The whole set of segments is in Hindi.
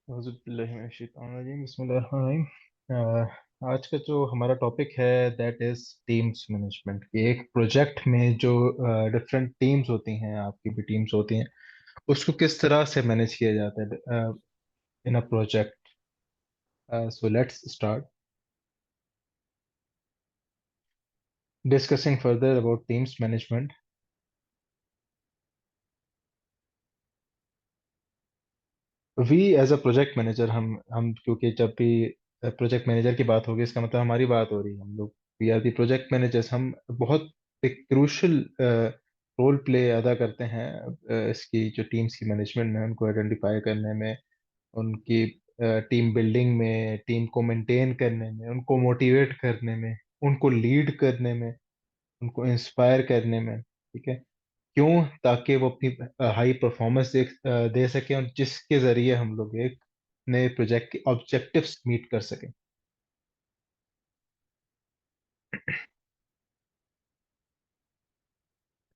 बिस्मिल्लाहिर्रहमानिर्रहीम। आज का जो हमारा टॉपिक है दैट इज टीम्स मैनेजमेंट। एक प्रोजेक्ट में जो डिफरेंट टीम्स होती हैं, आपकी भी टीम्स होती हैं, उसको किस तरह से मैनेज किया जाता है in a project. So let's start discussing further about teams management. We as a project manager, हम क्योंकि जब भी प्रोजेक्ट मैनेजर की बात होगी इसका मतलब हमारी बात हो रही है। हम लोग we are the project managers. हम बहुत एक क्रूशल रोल प्ले अदा करते हैं इसकी जो टीम्स की मैनेजमेंट में, उनको आइडेंटिफाई करने में, उनकी टीम बिल्डिंग में, टीम को मेंटेन करने में, उनको मोटिवेट करने में, उनको लीड करने में, उनको इंस्पायर करने में। ठीक है, क्यों? ताकि वो अपनी हाई परफॉर्मेंस दे सके, और जिसके जरिए हम लोग एक नए प्रोजेक्ट के ऑब्जेक्टिव्स मीट कर सकें।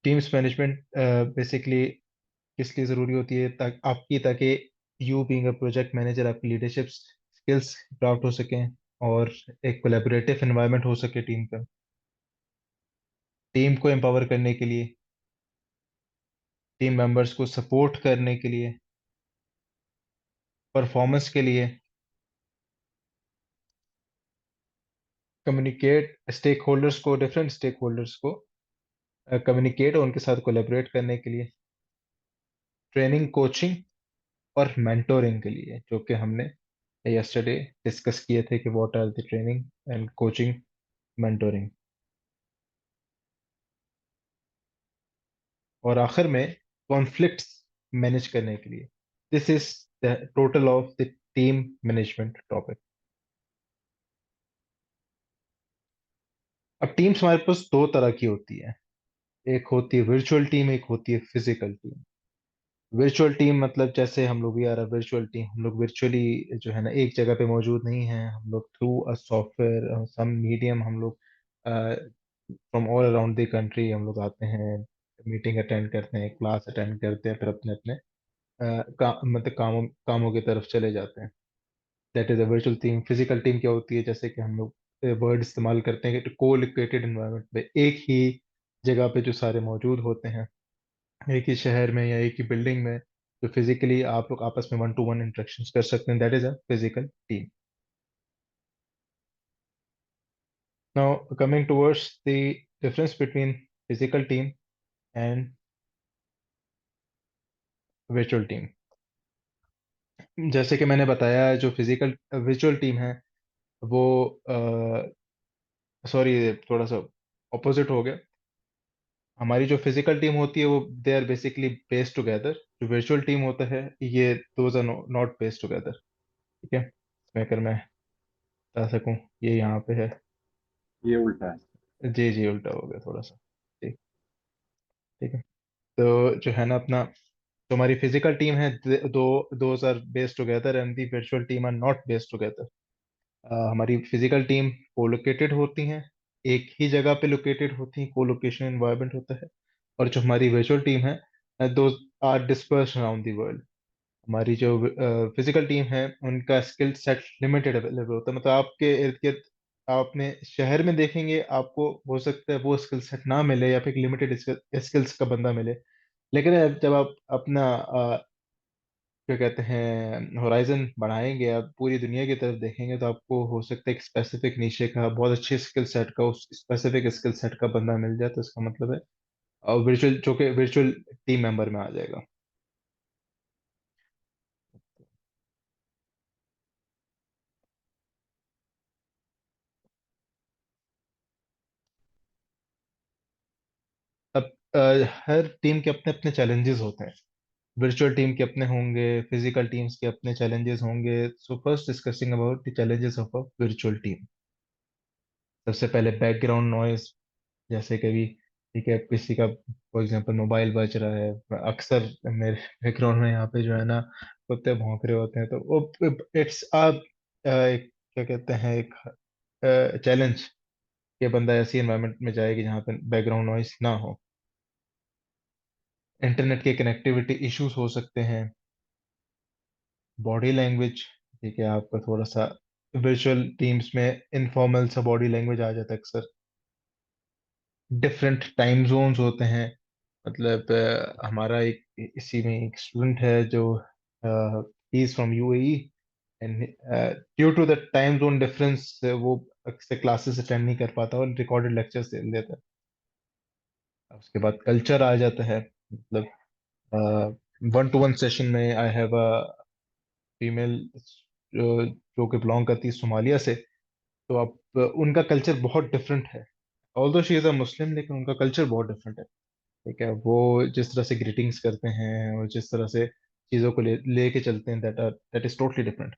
टीम्स मैनेजमेंट बेसिकली किस लिए ज़रूरी होती है? ताकि you being a project manager आपकी लीडरशिप स्किल्स प्राप्त हो सकें, और एक कोलैबोरेटिव एनवायरनमेंट हो सके टीम का, टीम को एम्पावर करने के लिए, टीम मेंबर्स को सपोर्ट करने के लिए, परफॉर्मेंस के लिए, कम्युनिकेट स्टेक होल्डर्स को, डिफरेंट स्टेक होल्डर्स को कम्युनिकेट और उनके साथ कोलैबोरेट करने के लिए, ट्रेनिंग, कोचिंग और मेंटोरिंग के लिए, जो कि हमने यस्टरडे डिस्कस किए थे कि what are the training and coaching, mentoring. और आखिर में कॉन्फ्लिक्ट्स मैनेज करने के लिए। This is the total of the team management topic. अब टीम्स हमारे पास दो तरह की होती है। एक होती है वर्चुअल टीम, एक होती है फिजिकल टीम। वर्चुअल टीम मतलब जैसे हम लोग, we are a virtual team, हम लोग वर्चुअली जो है ना एक जगह पे मौजूद नहीं हैं। हम लोग through a software, some medium, हम लोग from all around the country हम लोग आते हैं, मीटिंग अटेंड करते हैं, क्लास अटेंड करते हैं, फिर अपने अपने मतलब कामों की तरफ चले जाते हैं। That is a virtual team. Physical team क्या होती है? जैसे कि हम लोग वर्ड इस्तेमाल करते हैं कि को लोकेटेड एनवायरनमेंट में, एक ही जगह पे जो सारे मौजूद होते हैं, एक ही शहर में या एक ही बिल्डिंग में, जो फिजिकली आप लोग आपस में वन टू वन इंटरेक्शन कर सकते हैं, that is a physical team. Now coming towards the difference between physical team and virtual team. जैसे कि मैंने बताया, जो फिजिकल वर्चुअल टीम है वो, सॉरी, थोड़ा सा ऑपोजिट हो गया। हमारी जो फिजिकल टीम होती है वो they are basically based together. जो वर्चुअल टीम होता है ये those are not based together. ठीक है, मैं अगर मैं बता सकूं, ये यहाँ पे है। ये उल्टा है। जी जी, उल्टा हो गया थोड़ा सा। ठीक। ठीक है, तो जो है ना अपना, जो हमारी फिजिकल टीम है, दो those are based together and the virtual team are not based together. हमारी फिजिकल टीम को लोकेटेड होती हैं, एक ही जगह पे लोकेटेड होती हैं, को लोकेशन एनवायरनमेंट होता है। और जो हमारी वर्चुअल टीम है, those are disperse around the world. हमारी जो फिजिकल टीम है उनका स्किल सेट लिमिटेड अवेलेबल होता है। मतलब आपके इर्द गिर्द, आप अपने शहर में देखेंगे, आपको हो सकता है वो स्किल सेट ना मिले, या फिर लिमिटेड स्किल्स का बंदा मिले। लेकिन जब आप अपना क्या कहते हैं होराइजन बढ़ाएंगे, आप पूरी दुनिया की तरफ देखेंगे, तो आपको हो सकता है एक स्पेसिफिक नीचे का, बहुत अच्छे स्किल सेट का, उस स्पेसिफिक स्किल सेट का बंदा मिल जाए, तो इसका मतलब है वर्चुअल, जो कि वर्चुअल टीम मेंबर में आ जाएगा। अब अ, हर टीम के अपने अपने चैलेंजेस होते हैं। वर्चुअल टीम के अपने होंगे, फिजिकल टीम्स के अपने चैलेंजेस होंगे। So first discussing about the challenges of a virtual team. सबसे पहले बैकग्राउंड नॉइज। जैसे कभी, ठीक है, किसी का फॉर एग्जांपल मोबाइल बज रहा है, अक्सर मेरे बैकग्राउंड में यहाँ पे जो है ना कुत्ते भौंक रहे होते हैं, तो वो इट्स एक क्या कहते हैं, एक चैलेंज कि बंदा ऐसी एनवायरनमेंट में जाए कि जहाँ पे बैकग्राउंड नॉइज ना हो। इंटरनेट के कनेक्टिविटी इश्यूज हो सकते हैं। बॉडी लैंग्वेज, ठीक है, आपका थोड़ा सा विजुअल टीम्स में इनफॉर्मल सा बॉडी लैंग्वेज आ जाता है अक्सर। डिफरेंट टाइम जोन्स होते हैं, मतलब हमारा एक इसी में एक स्टूडेंट है जो is from UAE, and due to the time zone difference वो अक्सर क्लासेस अटेंड नहीं कर पाता और रिकॉर्डेड लेक्चर्स दे देता है। उसके बाद कल्चर आ जाता है, मतलब वन टू वन सेशन में आई हैव अ फीमेल जो कि बिलोंग करती है सोमालिया से। तो अब उनका कल्चर बहुत डिफरेंट है, ऑल्दो शी इज़ अ मुस्लिम, लेकिन उनका कल्चर बहुत डिफरेंट है। ठीक है, वो जिस तरह से ग्रीटिंग्स करते हैं और जिस तरह से चीज़ों को लेके चलते हैं, that is totally different.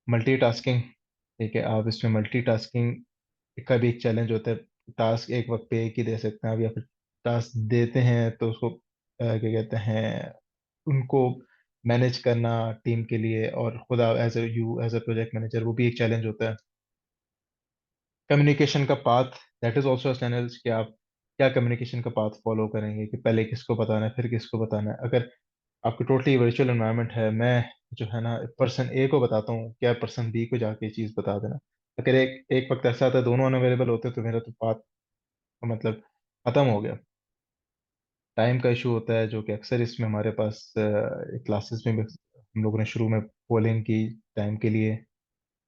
Multitasking, ठीक है, आप इसमें मल्टीटास्किंग का भी एक चैलेंज होता है। टास्क एक वक्त पे एक ही दे सकते हैं आप, या फिर टास्क देते हैं तो उसको क्या कहते हैं, उनको मैनेज करना टीम के लिए, और खुदा एज अ प्रोजेक्ट मैनेजर वो भी एक चैलेंज होता है। कम्युनिकेशन का path, that is also challenge कि आप क्या कम्युनिकेशन का पाथ फॉलो करेंगे, कि पहले किसको बताना है फिर किसको बताना है। अगर आपकी टोटली वर्चुअल एनवायरनमेंट है, मैं जो है ना पर्सन ए को बताता हूँ, क्या पर्सन बी को जाके ये चीज़ बता देना। अगर एक एक वक्त ऐसा आता है दोनों अनअवेलेबल होते हैं, तो मेरा तो बात का मतलब खत्म हो गया। टाइम का इशू होता है, जो कि अक्सर इसमें हमारे पास क्लासेस में भी हम लोगों ने शुरू में पोलिंग की टाइम के लिए।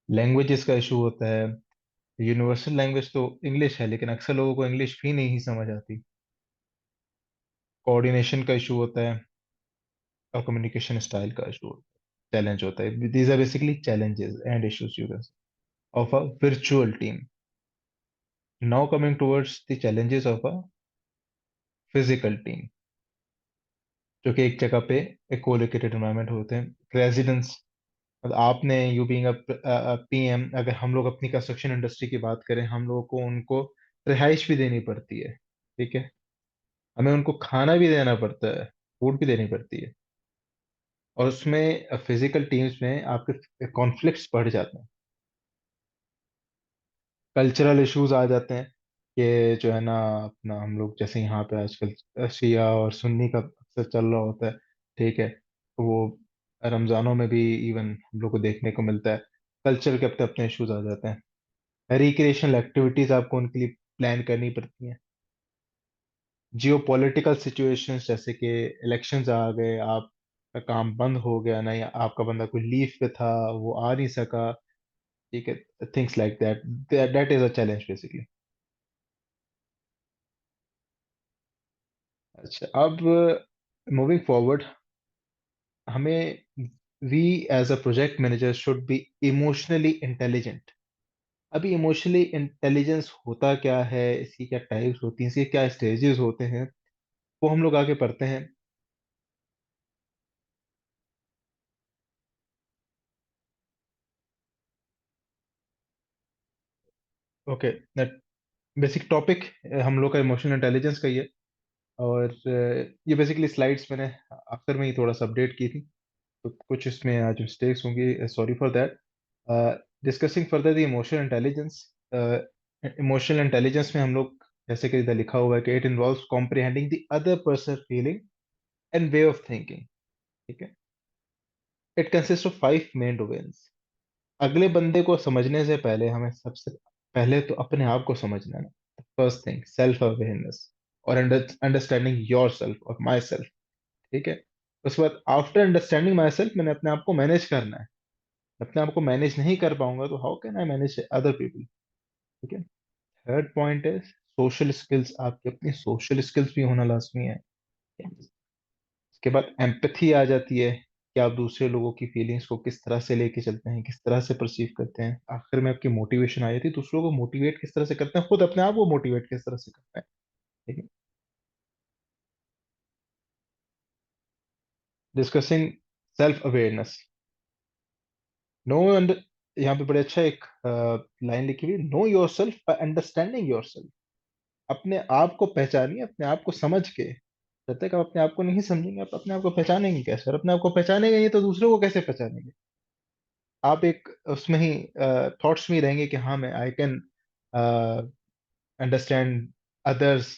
लैंग्वेजेस का इशू होता है। यूनिवर्सल लैंग्वेज तो इंग्लिश है, लेकिन अक्सर लोगों को इंग्लिश भी नहीं समझ आती। कोऑर्डिनेशन का इशू होता है और कम्युनिकेशन स्टाइल का इशू, चैलेंज होता है। These are basically challenges and issues you can say of a virtual team. Now coming towards the challenges of a physical team, जो कि एक जगह पे एक कोलोकेटेड एनवायरनमेंट होते हैं। रेजिडेंस, मतलब आपने यू बीइंग अ पीएम, अगर हम लोग अपनी कंस्ट्रक्शन इंडस्ट्री की बात करें, हम लोगों को उनको रिहाइश भी देनी पड़ती है। ठीक है, हमें उनको खाना भी देना पड़ता है, फूड भी देनी पड़ती है। और उसमें फिजिकल टीम्स में आपके कॉन्फ्लिक्ट्स बढ़ जाते हैं, कल्चरल इश्यूज आ जाते हैं। कि जो है ना, अपना हम लोग जैसे यहाँ पे आजकल शिया और सुन्नी का अक्सर चल रहा होता है। ठीक है, तो वो रमजानों में भी इवन हम लोग को देखने को मिलता है। कल्चर के अपने अपने इश्यूज आ जाते हैं। रिक्रिएशनल एक्टिविटीज आपको उनके लिए प्लान करनी पड़ती हैं। जियो पॉलिटिकल सिचुएशंस, जैसे कि इलेक्शंस आ गए, आपका काम बंद हो गया ना, या आपका बंदा कोई लीव पे था, वो आ नहीं सका। ठीक है, things like that, that is a challenge basically. अच्छा, अब मूविंग फॉरवर्ड, हमें we as a project manager should be emotionally intelligent. अभी इमोशनली इंटेलिजेंस होता क्या है, इसकी क्या टाइप्स होती हैं, इसके क्या स्टेजेस होते हैं, वो हम लोग आगे पढ़ते हैं। ओके, बेसिक टॉपिक हम लोग का इमोशनल इंटेलिजेंस का ही है। और ये बेसिकली स्लाइड्स मैंने आखिर में ही थोड़ा सा अपडेट की थी, तो कुछ इसमें आज मिस्टेक्स होंगी, sorry for that. Discussing further the emotional intelligence. Emotional intelligence में हम लोग, जैसे कि इधर लिखा हुआ है, कि it involves comprehending the other person feeling and way of thinking. ठीक है, it consist of 5 main domains. अगले बंदे को समझने से पहले हमें सबसे पहले तो अपने आप को समझना है। फर्स्ट थिंग सेल्फ अवेयरनेस, और अंडरस्टैंडिंग योर सेल्फ और माई सेल्फ। ठीक है, उसके बाद आफ्टर अंडरस्टैंडिंग माई सेल्फ, मैंने अपने आप को मैनेज करना है। अपने आप को मैनेज नहीं कर पाऊंगा तो how can I manage other people. ठीक है, थर्ड पॉइंट है सोशल स्किल्स, आपकी अपनी सोशल स्किल्स भी होना लाजमी है। उसके बाद एम्पथी आ जाती है, कि आप दूसरे लोगों की फीलिंग्स को किस तरह से लेके चलते हैं, किस तरह से परसीव करते हैं। आखिर में आपकी मोटिवेशन आ जाती है, दूसरों को मोटिवेट किस तरह से करते हैं, खुद अपने आप को मोटिवेट किस तरह से करते हैं। ठीक है, डिस्कसिंग सेल्फ अवेयरनेस। नो, यहाँ पे बड़े अच्छा एक लाइन लिखी हुई, know your self by understanding your self. अपने आप को पहचानिए अपने आप को समझ के। जब तक आप अपने आप को नहीं समझेंगे, आप अपने आप को पहचानेंगे कैसे, और अपने आप को पहचानेंगे नहीं तो दूसरों को कैसे पहचानेंगे। आप एक उसमें ही थॉट्स में ही रहेंगे कि हाँ मैं I can understand others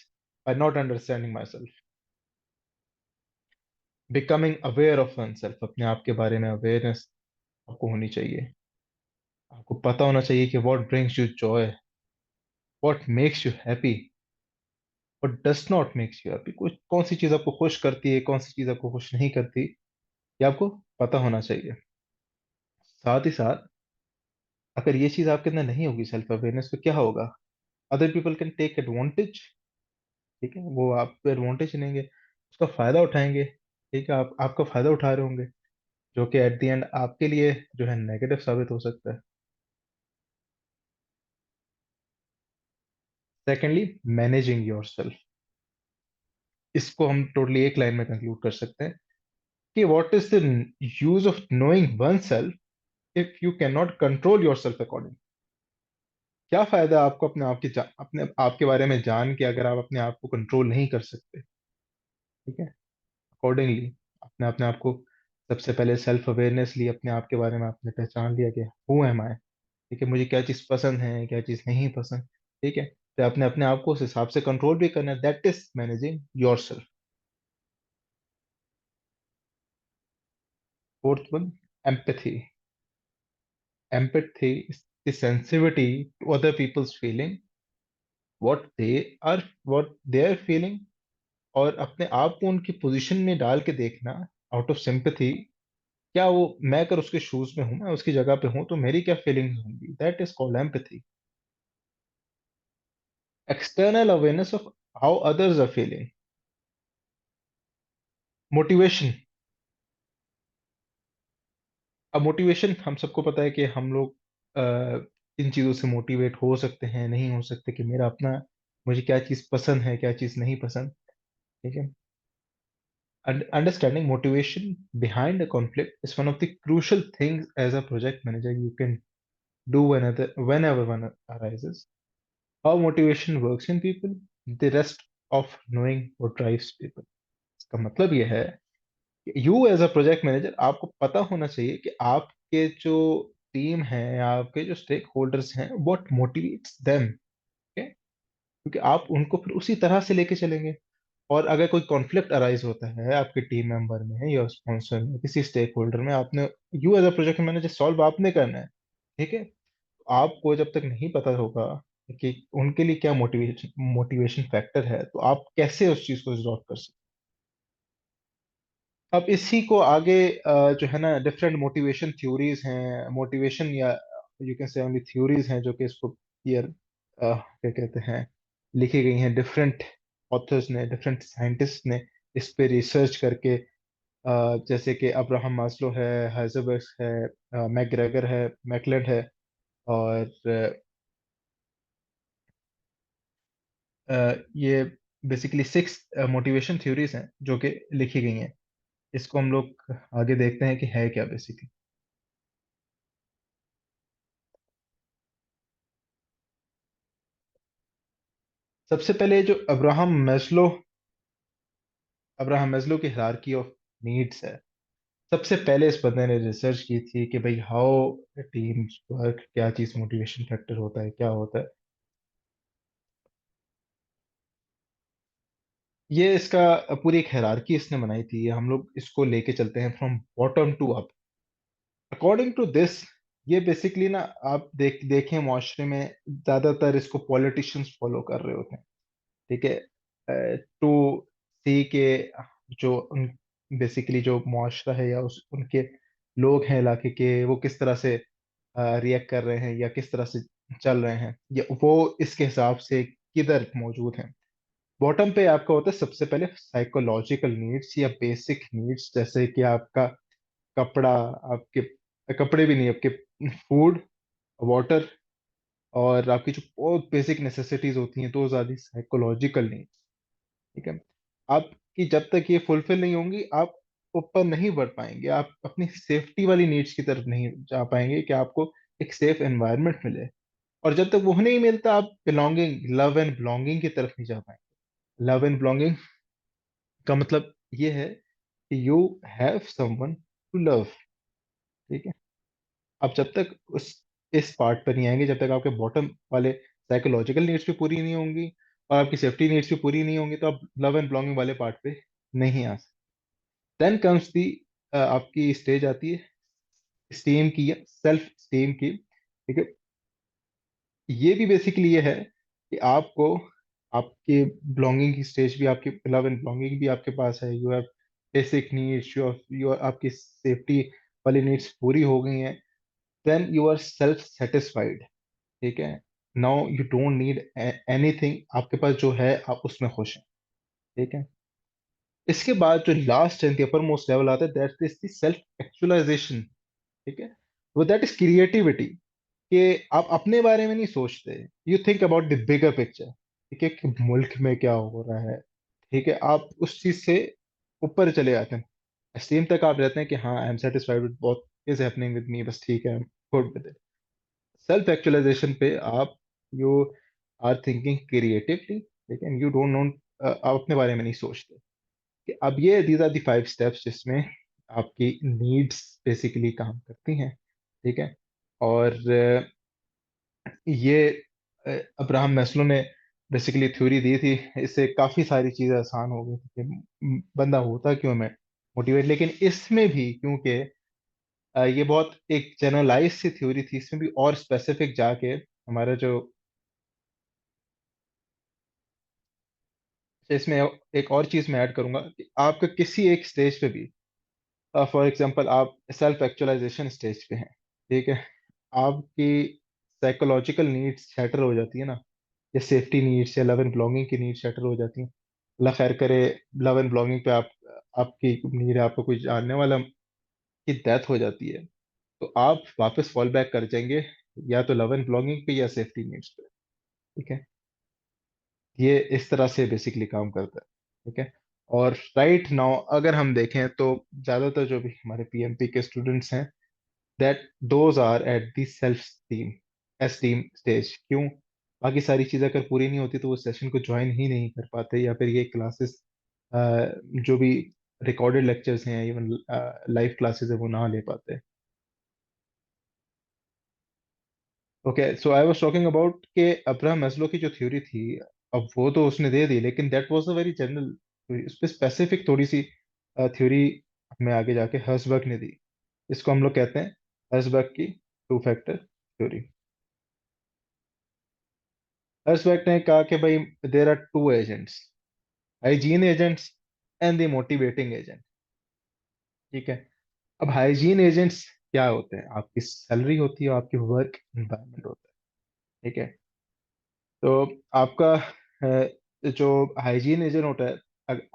by not understanding my self. Becoming aware of one self, अपने आप के बारे में अवेयरनेस आपको होनी चाहिए। आपको पता होना चाहिए कि what brings you Joy, what makes you happy, what does not makes you happy. कुछ कौन सी चीज आपको खुश करती है, कौन सी चीज आपको खुश नहीं करती, ये आपको पता होना चाहिए। साथ ही साथ अगर ये चीज आपके अंदर नहीं होगी, सेल्फ अवेयरनेस, तो क्या होगा? Other people can take advantage. ठीक है, वो आप पे एडवांटेज लेंगे, उसका फायदा उठाएंगे। ठीक है, आप आपका फायदा उठा रहे होंगे, जो कि एट द एंड आपके लिए जो है नेगेटिव साबित हो सकता है। Secondly, managing your self. इसको हम टोटली एक लाइन में कंक्लूड कर सकते हैं कि what is the use of knowing one self if you can not control your self according. क्या फायदा आपको अपने आप की अपने आप के बारे में जान के, अगर आप अपने आप को कंट्रोल नहीं कर सकते। ठीक है, अकॉर्डिंगली अपने अपने आप को, सबसे पहले सेल्फ अवेयरनेस ली, अपने आप के बारे में आपने पहचान लिया कि हु एम आई। ठीक है, मुझे क्या चीज़ पसंद है, क्या चीज़ नहीं पसंद। ठीक है, तो आपने अपने आप को उस हिसाब से कंट्रोल भी करना है, that is managing your self. Fourth one, empathy. Empathy is the sensitivity to other people's feeling, what they are feeling, और अपने आप को उनकी पोजीशन में डाल के देखना, आउट ऑफ सिंपैथी। क्या वो, मैं अगर उसके शूज में हूं, मैं उसकी जगह पे हूं, तो मेरी क्या फीलिंग्स होंगी, that is called empathy. External awareness of how others are feeling. Motivation. अब मोटिवेशन हम सबको पता है कि हम लोग इन चीज़ों से मोटिवेट हो सकते हैं, नहीं हो सकते, कि मेरा अपना, मुझे क्या चीज़ पसंद है, क्या चीज़ नहीं पसंद। ठीक है, understanding motivation behind a conflict is one of the crucial things as a project manager you can do whenever one arises. How motivation works in people, the rest of knowing what drives people. इसका मतलब ये है कि you as a project manager, आपको पता होना चाहिए कि आपके जो टीम है, आपके जो स्टेक होल्डर्स हैं, व्हाट मोटिवेट्स देम। क्योंकि आप उनको फिर उसी तरह से लेके चलेंगे। और अगर कोई कॉन्फ्लिक्ट अराइज होता है आपके टीम मेंबर में या स्पॉन्सर में, किसी स्टेक होल्डर में, आपने, you as a project manager, solve आपने करना है। ठीक है, आपको जब तक नहीं पता होगा कि उनके लिए क्या मोटिवेशन मोटिवेशन फैक्टर है, तो आप कैसे उस चीज को रिजॉल्व कर सकते हैं। अब इसी को आगे जो है ना, डिफरेंट मोटिवेशन थ्योरीज हैं, मोटिवेशन या यू कैन से ओनली थ्योरीज हैं, जो कि इसको क्लियर क्या कहते हैं, लिखी गई हैं डिफरेंट ऑथर्स ने, डिफरेंट साइंटिस्ट ने इस पे रिसर्च करके। जैसे कि अब्राहम मास्लो है, हाइजेनबर्ग है, मैकग्रेगर है, मैकलेंड है, और ये बेसिकली 6 मोटिवेशन थ्योरीज हैं जो कि लिखी गई हैं। इसको हम लोग आगे देखते हैं कि है क्या बेसिकली। सबसे पहले जो अब्राहम मैस्लो की हायरार्की ऑफ नीड्स है, सबसे पहले इस बंदे ने रिसर्च की थी कि भाई हाउ टीम्स वर्क, क्या चीज मोटिवेशन फैक्टर होता है, क्या होता है। ये इसका पूरी एक हायरार्की इसने बनाई थी, हम लोग इसको लेके चलते हैं from bottom to up, according to this. ये बेसिकली ना, आप देखें माशरे में ज्यादातर इसको पॉलिटिशियंस फॉलो कर रहे होते हैं। ठीक है, टू सी के जो बेसिकली जो मुआशरा है, या उनके लोग हैं इलाके के, वो किस तरह से रिएक्ट कर रहे हैं या किस तरह से चल रहे हैं, या वो इसके हिसाब से किधर मौजूद हैं। बॉटम पे आपका होता है सबसे पहले साइकोलॉजिकल नीड्स या बेसिक नीड्स, जैसे कि आपका कपड़ा, आपके कपड़े भी नहीं, आपके फूड, वाटर, और आपकी जो बहुत बेसिक नेसेसिटीज होती हैं, तो ज्यादा साइकोलॉजिकल नीड्स। ठीक है, आपकी जब तक ये फुलफिल नहीं होंगी, आप ऊपर नहीं बढ़ पाएंगे, आप अपनी सेफ्टी वाली नीड्स की तरफ नहीं जा पाएंगे, कि आपको एक सेफ एनवायरनमेंट मिले। और जब तक वो नहीं मिलता, आप बिलोंगिंग, लव एंड बिलोंगिंग की तरफ नहीं जा पाएंगे। लव एंड बिलोंगिंग का मतलब ये है कि you have someone to love. ठीक है, आप जब तक उस इस पार्ट पर नहीं आएंगे, जब तक आपके बॉटम वाले साइकोलॉजिकल नीड्स भी पूरी नहीं होंगी और आपकी सेफ्टी नीड्स भी पूरी नहीं होंगी, तो आप लव एंड बिलोंगिंग वाले पार्ट पे नहीं आ सकते। देन कम्स दी, आपकी स्टेज आती है स्टीम की या सेल्फ स्टीम की, ठीक है। ये भी बेसिकली ये है कि आपको आपके बिलोंगिंग की स्टेज भी, आपकी लव एंड बिलोंगिंग भी आपके पास है, you have basic needs, you आपकी सेफ्टी वाली नीड्स पूरी हो गई हैं, then you are self satisfied, ठीक है। Now you don't need anything, आपके पास जो है आप उसमें खुश हैं, ठीक है। इसके बाद जो last and uppermost level आता है, that is the self actualization, ठीक है। वो दैट इज क्रिएटिविटी, कि आप अपने बारे में नहीं सोचते, you think about the bigger picture, ठीक है, कि मुल्क में क्या हो रहा है, ठीक है। आप उस चीज से ऊपर चले जाते हैं, एस्टीम तक आप रहते हैं कि हाँ I am satisfied with what is happening with me, बस ठीक है, I am good with it. Self actualization पे आप, यू आर थिंकिंग क्रिएटिवली, ठीक है, यू डोंट नो, आप अपने बारे में नहीं सोचते। कि अब ये दीज आर दी 5 स्टेप्स जिसमें आपकी नीड्स बेसिकली काम करती हैं, ठीक है। और ये अब्राहम मैस्लो ने बेसिकली थ्योरी दी थी, इससे काफी सारी चीजें आसान हो गई थी कि बंदा होता क्यों है मोटिवेट। लेकिन इसमें भी क्योंकि ये बहुत एक जनरलाइज सी थ्योरी थी, इसमें भी और स्पेसिफिक जाके हमारा जो, इसमें एक और चीज मैं ऐड करूंगा कि आपका किसी एक स्टेज पे भी, फॉर एग्जांपल आप सेल्फ एक्चुअलाइजेशन स्टेज पे हैं, ठीक है, आपकी साइकोलॉजिकल नीड्स सेटल हो जाती है ना, या सेफ्टी नीड्स या लव एंड बिलोंगिंग की नीड्स सेटल हो जाती हैं, अल्लाह खैर करे, लव एंड बिलोंगिंग पे आप, आपकी नीड है, आपको कोई जानने वाला की डेथ हो जाती है, तो आप वापस फॉल बैक कर जाएंगे या तो लव एंड बिलोंगिंग पे या सेफ्टी नीड्स पे, ठीक है। ये इस तरह से बेसिकली काम करता है, ठीक है। और राइट नाउ अगर हम देखें तो ज्यादातर जो भी हमारे पीएमपी के स्टूडेंट्स हैं, that those are at the self steam esteem stage. क्यों? बाकी सारी चीज़ अगर पूरी नहीं होती तो वो सेशन को ज्वाइन ही नहीं कर पाते, या फिर ये क्लासेस जो भी रिकॉर्डेड लेक्चर्स हैं, इवन लाइव क्लासेस है, वो ना ले पाते। Okay, so I was talking about के अब्राहम मैस्लो की जो थ्योरी थी, अब वो तो उसने दे दी, लेकिन that was a very general, उस पर स्पेसिफिक थोड़ी सी थ्योरी हमें आगे जाके हर्सबर्ग ने दी। इसको हम लोग कहते हैं हर्सबर्ग की 2 फैक्टर थ्योरी। हर्सबर्ग ने कहा कि भाई there are 2 agents, hygiene agents and the motivating agent, ठीक है। अब हाइजीन एजेंट्स क्या होते हैं? आपकी सैलरी होती है, आपकी वर्क एनवायरनमेंट होता है, ठीक है। तो आपका जो हाइजीन एजेंट होता है,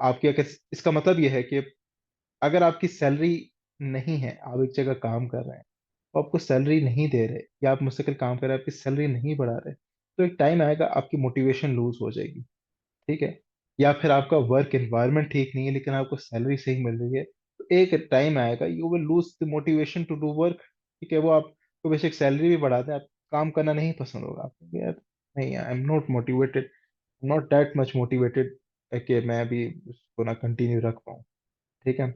आपके अगर, इसका मतलब यह है कि अगर आपकी सैलरी नहीं है, आप एक जगह काम कर रहे हैं, तो आपको सैलरी नहीं दे रहे, या आप मुस्तकिल काम कर रहे हैं, आपकी सैलरी नहीं बढ़ा रहे, तो एक टाइम आएगा आपकी मोटिवेशन लूज हो जाएगी, ठीक है। या फिर आपका वर्क एनवायरनमेंट ठीक नहीं है लेकिन आपको सैलरी सही मिल रही है, तो एक टाइम आएगा you will lose the motivation to do work, ठीक है। वो आपको बेसिक सैलरी भी बढ़ा दें, आप काम करना नहीं पसंद होगा आपको, यार नहीं, I am not motivated, not that much motivated कि मैं अभी उसको ना कंटिन्यू रख पाऊँ, ठीक है।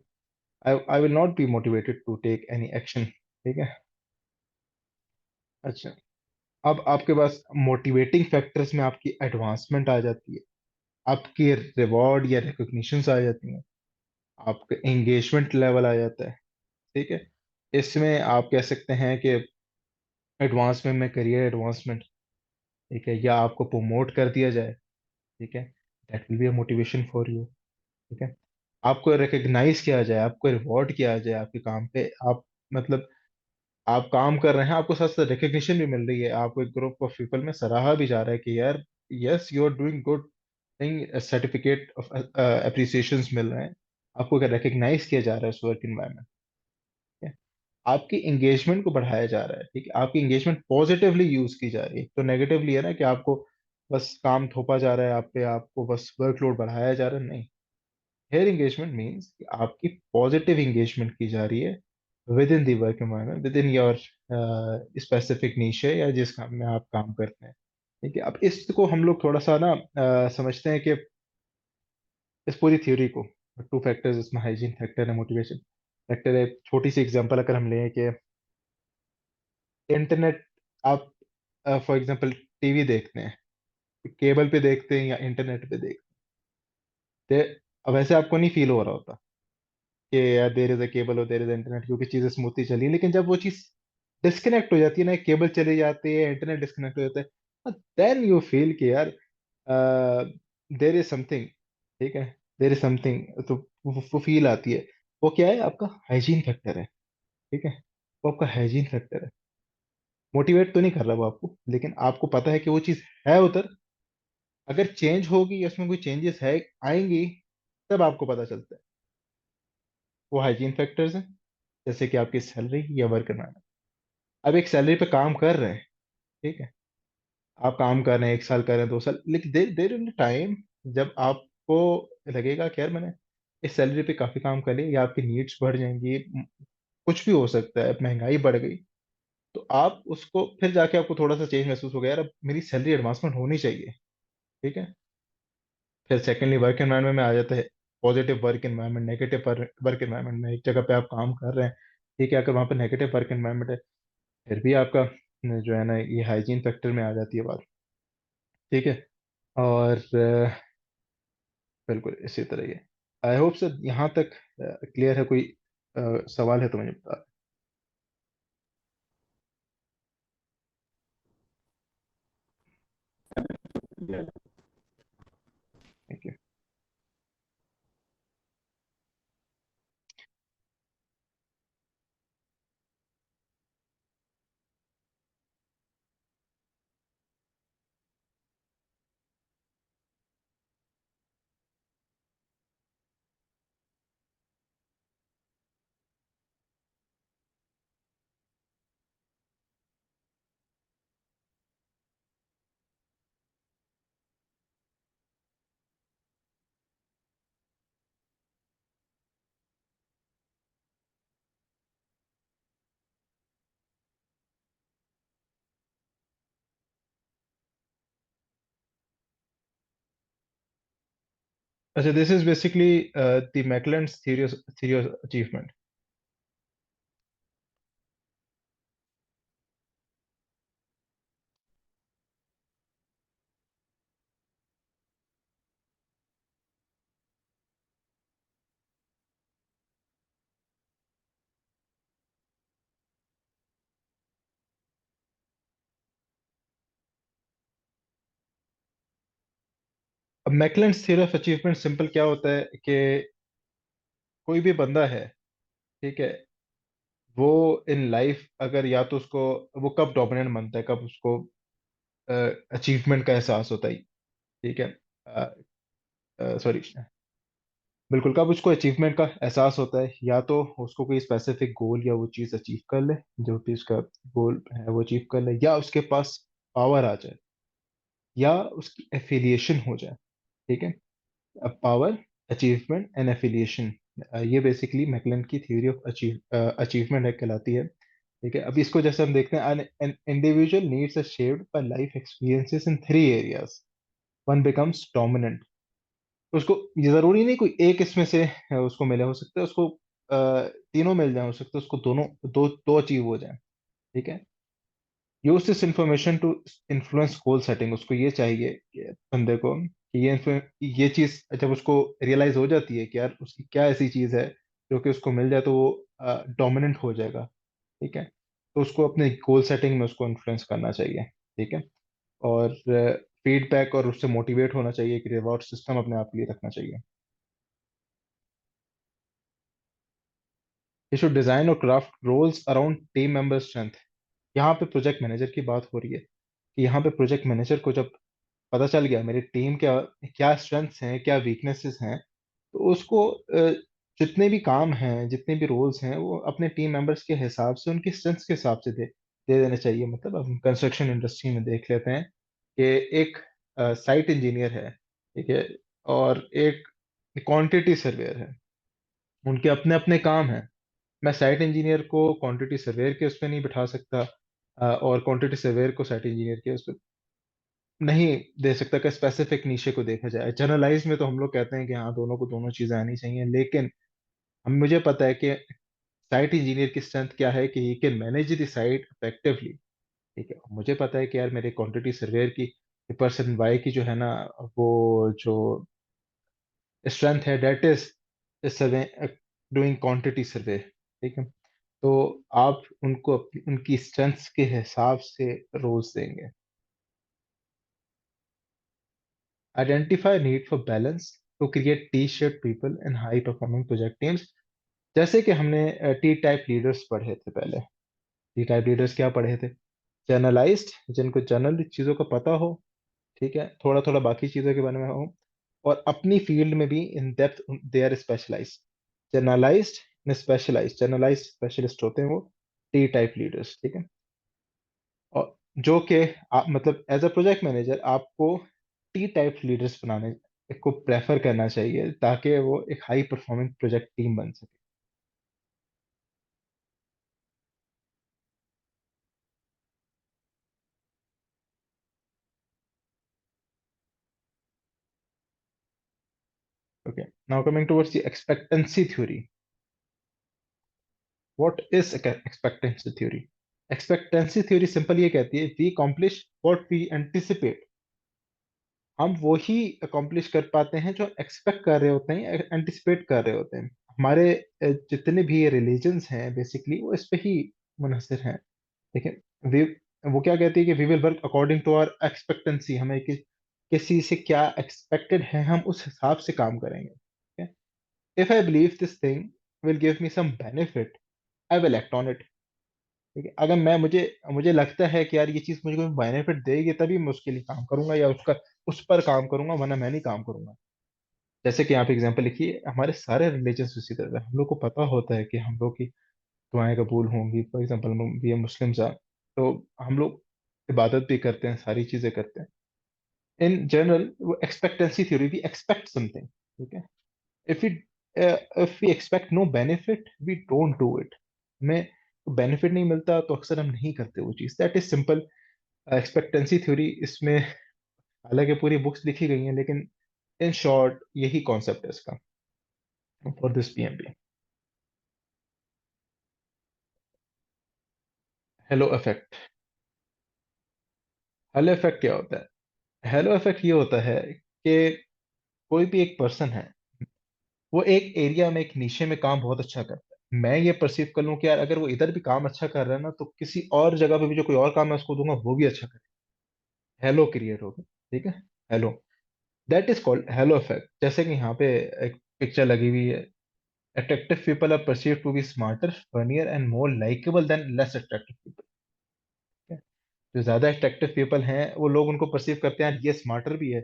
I will not be motivated to take any action, ठीक है। अच्छा, अब आपके पास मोटिवेटिंग फैक्टर्स में आपकी एडवांसमेंट आ जाती है, आपकी रिवॉर्ड या रिकॉग्निशन आ जाती हैं, आपका एंगेजमेंट लेवल आ जाता है, ठीक है। इसमें आप कह सकते हैं कि एडवांसमेंट में करियर एडवांसमेंट, ठीक है, या आपको प्रमोट कर दिया जाए, ठीक है, that will be a motivation for you, ठीक है। आपको रिकग्नाइज किया जाए, आपको रिवॉर्ड किया जाए आपके काम पे, आप मतलब आप काम कर रहे हैं, आपको साथ साथ रिकग्निशन भी मिल रही है, आपको एक ग्रुप ऑफ पीपल में सराहा भी जा रहा है कि यार yes you are doing good thing, certificate of appreciations मिल रहे हैं, आपको अगर रिकग्नाइज किया जा रहा है उस वर्क इन्वायरमेंट, ठीक है। आपकी एंगेजमेंट को बढ़ाया जा रहा है, ठीक है, आपकी एंगेजमेंट पॉजिटिवली यूज की जा रही है, तो नेगेटिवली है ना कि आपको बस काम थोपा जा रहा है आप पे, आपको बस वर्कलोड बढ़ाया जा रहा है, नहीं। हेयर एंगेजमेंट मीन्स कि आपकी पॉजिटिव एंगेजमेंट की जा रही है with in the work environment, with in your specific नीश है या जिस काम में आप काम करते हैं, ठीक है। अब इसको हम लोग थोड़ा सा ना समझते हैं कि इस पूरी थ्योरी को, 2 फैक्टर्स इसमें, हाइजीन फैक्टर है, मोटिवेशन फैक्टर है। छोटी सी एग्जांपल अगर हम लें कि इंटरनेट, आप फॉर एग्जांपल टीवी देखते हैं, केबल पे देखते हैं या इंटरनेट पे देखते हैं, अब वैसे आपको नहीं फील हो रहा होता, कि यार देर इज अ केबल और देर इज इंटरनेट, क्योंकि चीजें स्मूथली चली। लेकिन जब वो चीज डिस्कनेक्ट हो जाती है ना, केबल चली जाती है, इंटरनेट डिस्कनेक्ट हो जाता है, देन यू फील कि यार देर इज समथिंग। ठीक है, देर इज समथिंग। तो वो फील आती है। वो क्या है? आपका हाइजीन फैक्टर है। ठीक है, वो आपका हाइजीन फैक्टर है। मोटिवेट तो नहीं कर रहा वो आपको, लेकिन आपको पता है कि वो चीज है उधर। अगर चेंज होगी या उसमें कोई चेंजेस है आएंगी, तब आपको पता चलता है। वो हाइजीन फैक्टर्स हैं, जैसे कि आपकी सैलरी या वर्क एनवायरनमेंट। अब एक सैलरी पे काम कर रहे हैं, ठीक है, आप काम कर रहे हैं, 1 साल कर रहे हैं, 2 साल, लेकिन देर देर इन टाइम जब आपको लगेगा कि यार मैंने इस सैलरी पे काफी काम कर लिया, या आपकी नीड्स बढ़ जाएंगी, कुछ भी हो सकता है, महंगाई बढ़ गई, तो आप उसको फिर जाके आपको थोड़ा सा चेंज महसूस हो गया, यार अब मेरी सैलरी एडवांसमेंट होनी चाहिए। ठीक है, फिर सेकेंडली वर्क एनवायरनमेंट में आ जाता है। Positive work environment, negative work environment में, एक जगह पे आप काम कर रहे हैं, ठीक है, अगर वहाँ पे नेगेटिव वर्क एनवायरनमेंट है, फिर भी आपका जो है ना, ये हाइजीन फैक्टर में आ जाती है बात। ठीक है। और बिल्कुल इसी तरह ही है। आई होप सर यहाँ तक क्लियर है। कोई सवाल है तो मुझे बता। Yeah. Thank you. अच्छा, this is basically the McClelland's theory of achievement. अब McClelland's theory of achievement simple क्या होता है कि कोई भी बंदा है, ठीक है, वो इन लाइफ अगर या तो उसको, वो कब डोमिनेंट बनता है, कब उसको अचीवमेंट का एहसास होता है। ठीक है, सॉरी, बिल्कुल, कब उसको अचीवमेंट का एहसास होता है, या तो उसको कोई स्पेसिफिक गोल या वो चीज़ अचीव कर ले, जो भी उसका गोल है वो अचीव कर ले, या उसके पास पावर आ जाए, या उसकी एफिलिएशन हो जाए। ठीक है, अब पावर, अचीवमेंट एंड एफिलिएशन, ये बेसिकली मैकलेंड की थ्योरी ऑफ अचीवमेंट है, कहलाती है। ठीक है, अब इसको जैसे हम देखते हैं, an individual needs a shaped by life experiences in 3 areas, one becomes dominant. उसको ये जरूरी नहीं कोई एक इसमें से उसको मिले, हो सकता है उसको तीनों मिल जाए, हो सकता है उसको दोनों, दो दो अचीव हो जाए। ठीक है, use this information to influence goal setting. उसको ये चाहिए कि बंदे को कि ये चीज जब उसको रियलाइज हो जाती है कि यार उसकी क्या ऐसी चीज है जो कि उसको मिल जाए तो वो डोमिनेंट हो जाएगा। ठीक है, तो उसको अपने गोल सेटिंग में उसको इन्फ्लुएंस करना चाहिए। ठीक है, और फीडबैक और उससे मोटिवेट होना चाहिए, कि रिवॉर्ड सिस्टम अपने आप के लिए रखना चाहिए। ही शुड डिजाइन और craft roles around team member strength. यहाँ पे प्रोजेक्ट मैनेजर की बात हो रही है, कि यहाँ पे प्रोजेक्ट मैनेजर को जब पता चल गया मेरी टीम क्या क्या स्ट्रेंथ्स हैं, क्या वीकनेसेस हैं, तो उसको जितने भी काम हैं, जितने भी रोल्स हैं, वो अपने टीम मेंबर्स के हिसाब से, उनकी स्ट्रेंथ्स के हिसाब से दे देने चाहिए। मतलब अब हम कंस्ट्रक्शन इंडस्ट्री में देख लेते हैं कि एक साइट इंजीनियर है, ठीक है, और एक क्वांटिटी सर्वेयर है, उनके अपने अपने काम हैं। मैं साइट इंजीनियर को क्वांटिटी सर्वेयर के उस पर नहीं बिठा सकता, और क्वांटिटी सर्वेयर को साइट इंजीनियर के उस पर नहीं दे सकता, कि स्पेसिफिक नीशे को देखा जाए। जनरलाइज में तो हम लोग कहते हैं कि हाँ, दोनों को दोनों चीजें आनी चाहिए, लेकिन हम मुझे पता है कि साइट इंजीनियर की स्ट्रेंथ क्या है, कि he can manage the site effectively. ठीक है, मुझे पता है कि यार मेरे क्वांटिटी सर्वेयर की, पर्सन वाई की जो है ना, वो जो स्ट्रेंथ है, that is survey doing quantity survey, ठीक है। तो आप उनको उनकी स्ट्रेंथ्स के हिसाब से रोल्स देंगे। Identify need for balance to create T shaped people in high performing project teams. जैसे कि हमने टी टाइप लीडर्स पढ़े थे पहले। टी टाइप लीडर्स क्या पढ़े थे? जर्नलाइज्ड, जिनको जनरल चीज़ों का पता हो, ठीक है, थोड़ा थोड़ा बाकी चीज़ों के बारे में हो, और अपनी फील्ड में भी in depth they are specialised. Generalised specialised, generalised specialist होते हैं वो टी टाइप लीडर्स, ठीक है। और जो कि आप मतलब एज अ प्रोजेक्ट मैनेजर आपको टी टाइप लीडर्स बनाने को प्रेफर करना चाहिए, ताकि वो एक हाई परफॉर्मिंग प्रोजेक्ट टीम बन सके। Okay, now coming towards the expectancy theory. What is expectancy theory? Expectancy theory simple ये कहती है we accomplish what we anticipate. हम वही अकॉम्प्लिश कर पाते हैं जो एक्सपेक्ट कर रहे होते हैं, एंटिसिपेट कर रहे होते हैं। हमारे जितने भी रिलीजन्स हैं बेसिकली वो इस पे ही मुनहसर हैं। देखिए, वे वो क्या कहती है कि we will work according to our expectancy. हमें किसी से क्या एक्सपेक्टेड है हम उस हिसाब से काम करेंगे। If I believe this thing will give me some benefit, I will act on it. ठीक है, अगर मैं मुझे मुझे लगता है कि यार ये चीज मुझे कोई बेनिफिट देगी तभी मैं उसके लिए काम करूंगा या उसका उस पर काम करूंगा, वरना मैं नहीं काम करूंगा। जैसे कि यहाँ पे एग्जांपल लिखिए, हमारे सारे रिलीजन उसी तरह हैं। हम लोग को पता होता है कि हम लोग की दुआएं कबूल होंगी। फॉर एग्जांपल वी मुस्लिम्स हैं, तो हम लोग इबादत भी करते हैं, सारी चीजें करते हैं। इन जनरल वो expectancy theory, we expect something, ठीक है। if we if we expect no benefit we don't do it। हमें बेनिफिट नहीं मिलता तो अक्सर हम नहीं करते वो चीज। That is simple expectancy theory. इसमें हालांकि पूरी बुक्स लिखी गई हैं, लेकिन इन शॉर्ट यही कॉन्सेप्ट है इसका for this PMP. Hello effect. Hello effect क्या होता है? हेलो इफेक्ट ये होता है कि कोई भी एक पर्सन है, वो एक एरिया में एक नीशे में काम बहुत अच्छा करता है। मैं ये परसीव कर लूं कि यार अगर वो इधर भी काम अच्छा कर रहा है ना, तो किसी और जगह पे भी जो कोई और काम मैं उसको दूंगा वो भी अच्छा करे। हेलो क्रिएट होगा, ठीक है। Halo, that is called halo effect. जैसे कि यहाँ पे एक पिक्चर लगी हुई है। Attractive people are perceived to be smarter, funnier and more likeable than less attractive people. जो ज्यादा अट्रैक्टिव पीपल हैं वो लोग उनको परसीव करते हैं, यार ये स्मार्टर भी है,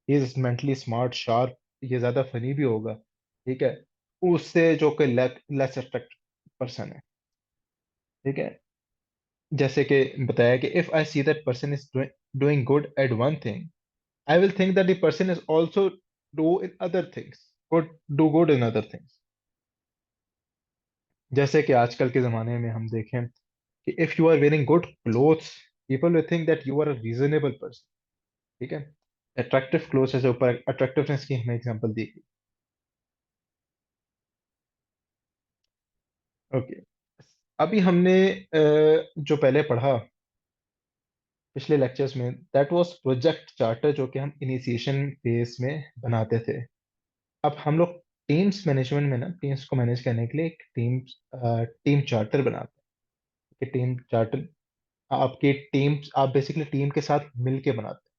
ये इज मेंटली स्मार्ट शार्प, ये ज्यादा फनी भी होगा, ठीक है, उससे जो कि लेस अट्रैक्टिव पर्सन है, ठीक है। जैसे कि बताया कि if I see that person is doing good at one thing, I will think that the person is also do in other things, good, do good in other things। जैसे कि आजकल के जमाने में हम देखें कि if you are wearing good clothes, people will think that you are a reasonable person, ठीक है। attractive clothes जैसे ऊपर attractiveness की हमें एग्जांपल दी गई। ओके, अभी हमने जो पहले पढ़ा पिछले लेक्चर्स में, दैट वाज प्रोजेक्ट चार्टर, जो कि हम इनिशिएशन फेज में बनाते थे। अब हम लोग टीम्स मैनेजमेंट में ना, टीम्स को मैनेज करने के लिए एक टीम चार्टर बनाते हैं कि टीम चार्टर आपकी टीम, आप बेसिकली टीम के साथ मिलके बनाते हैं।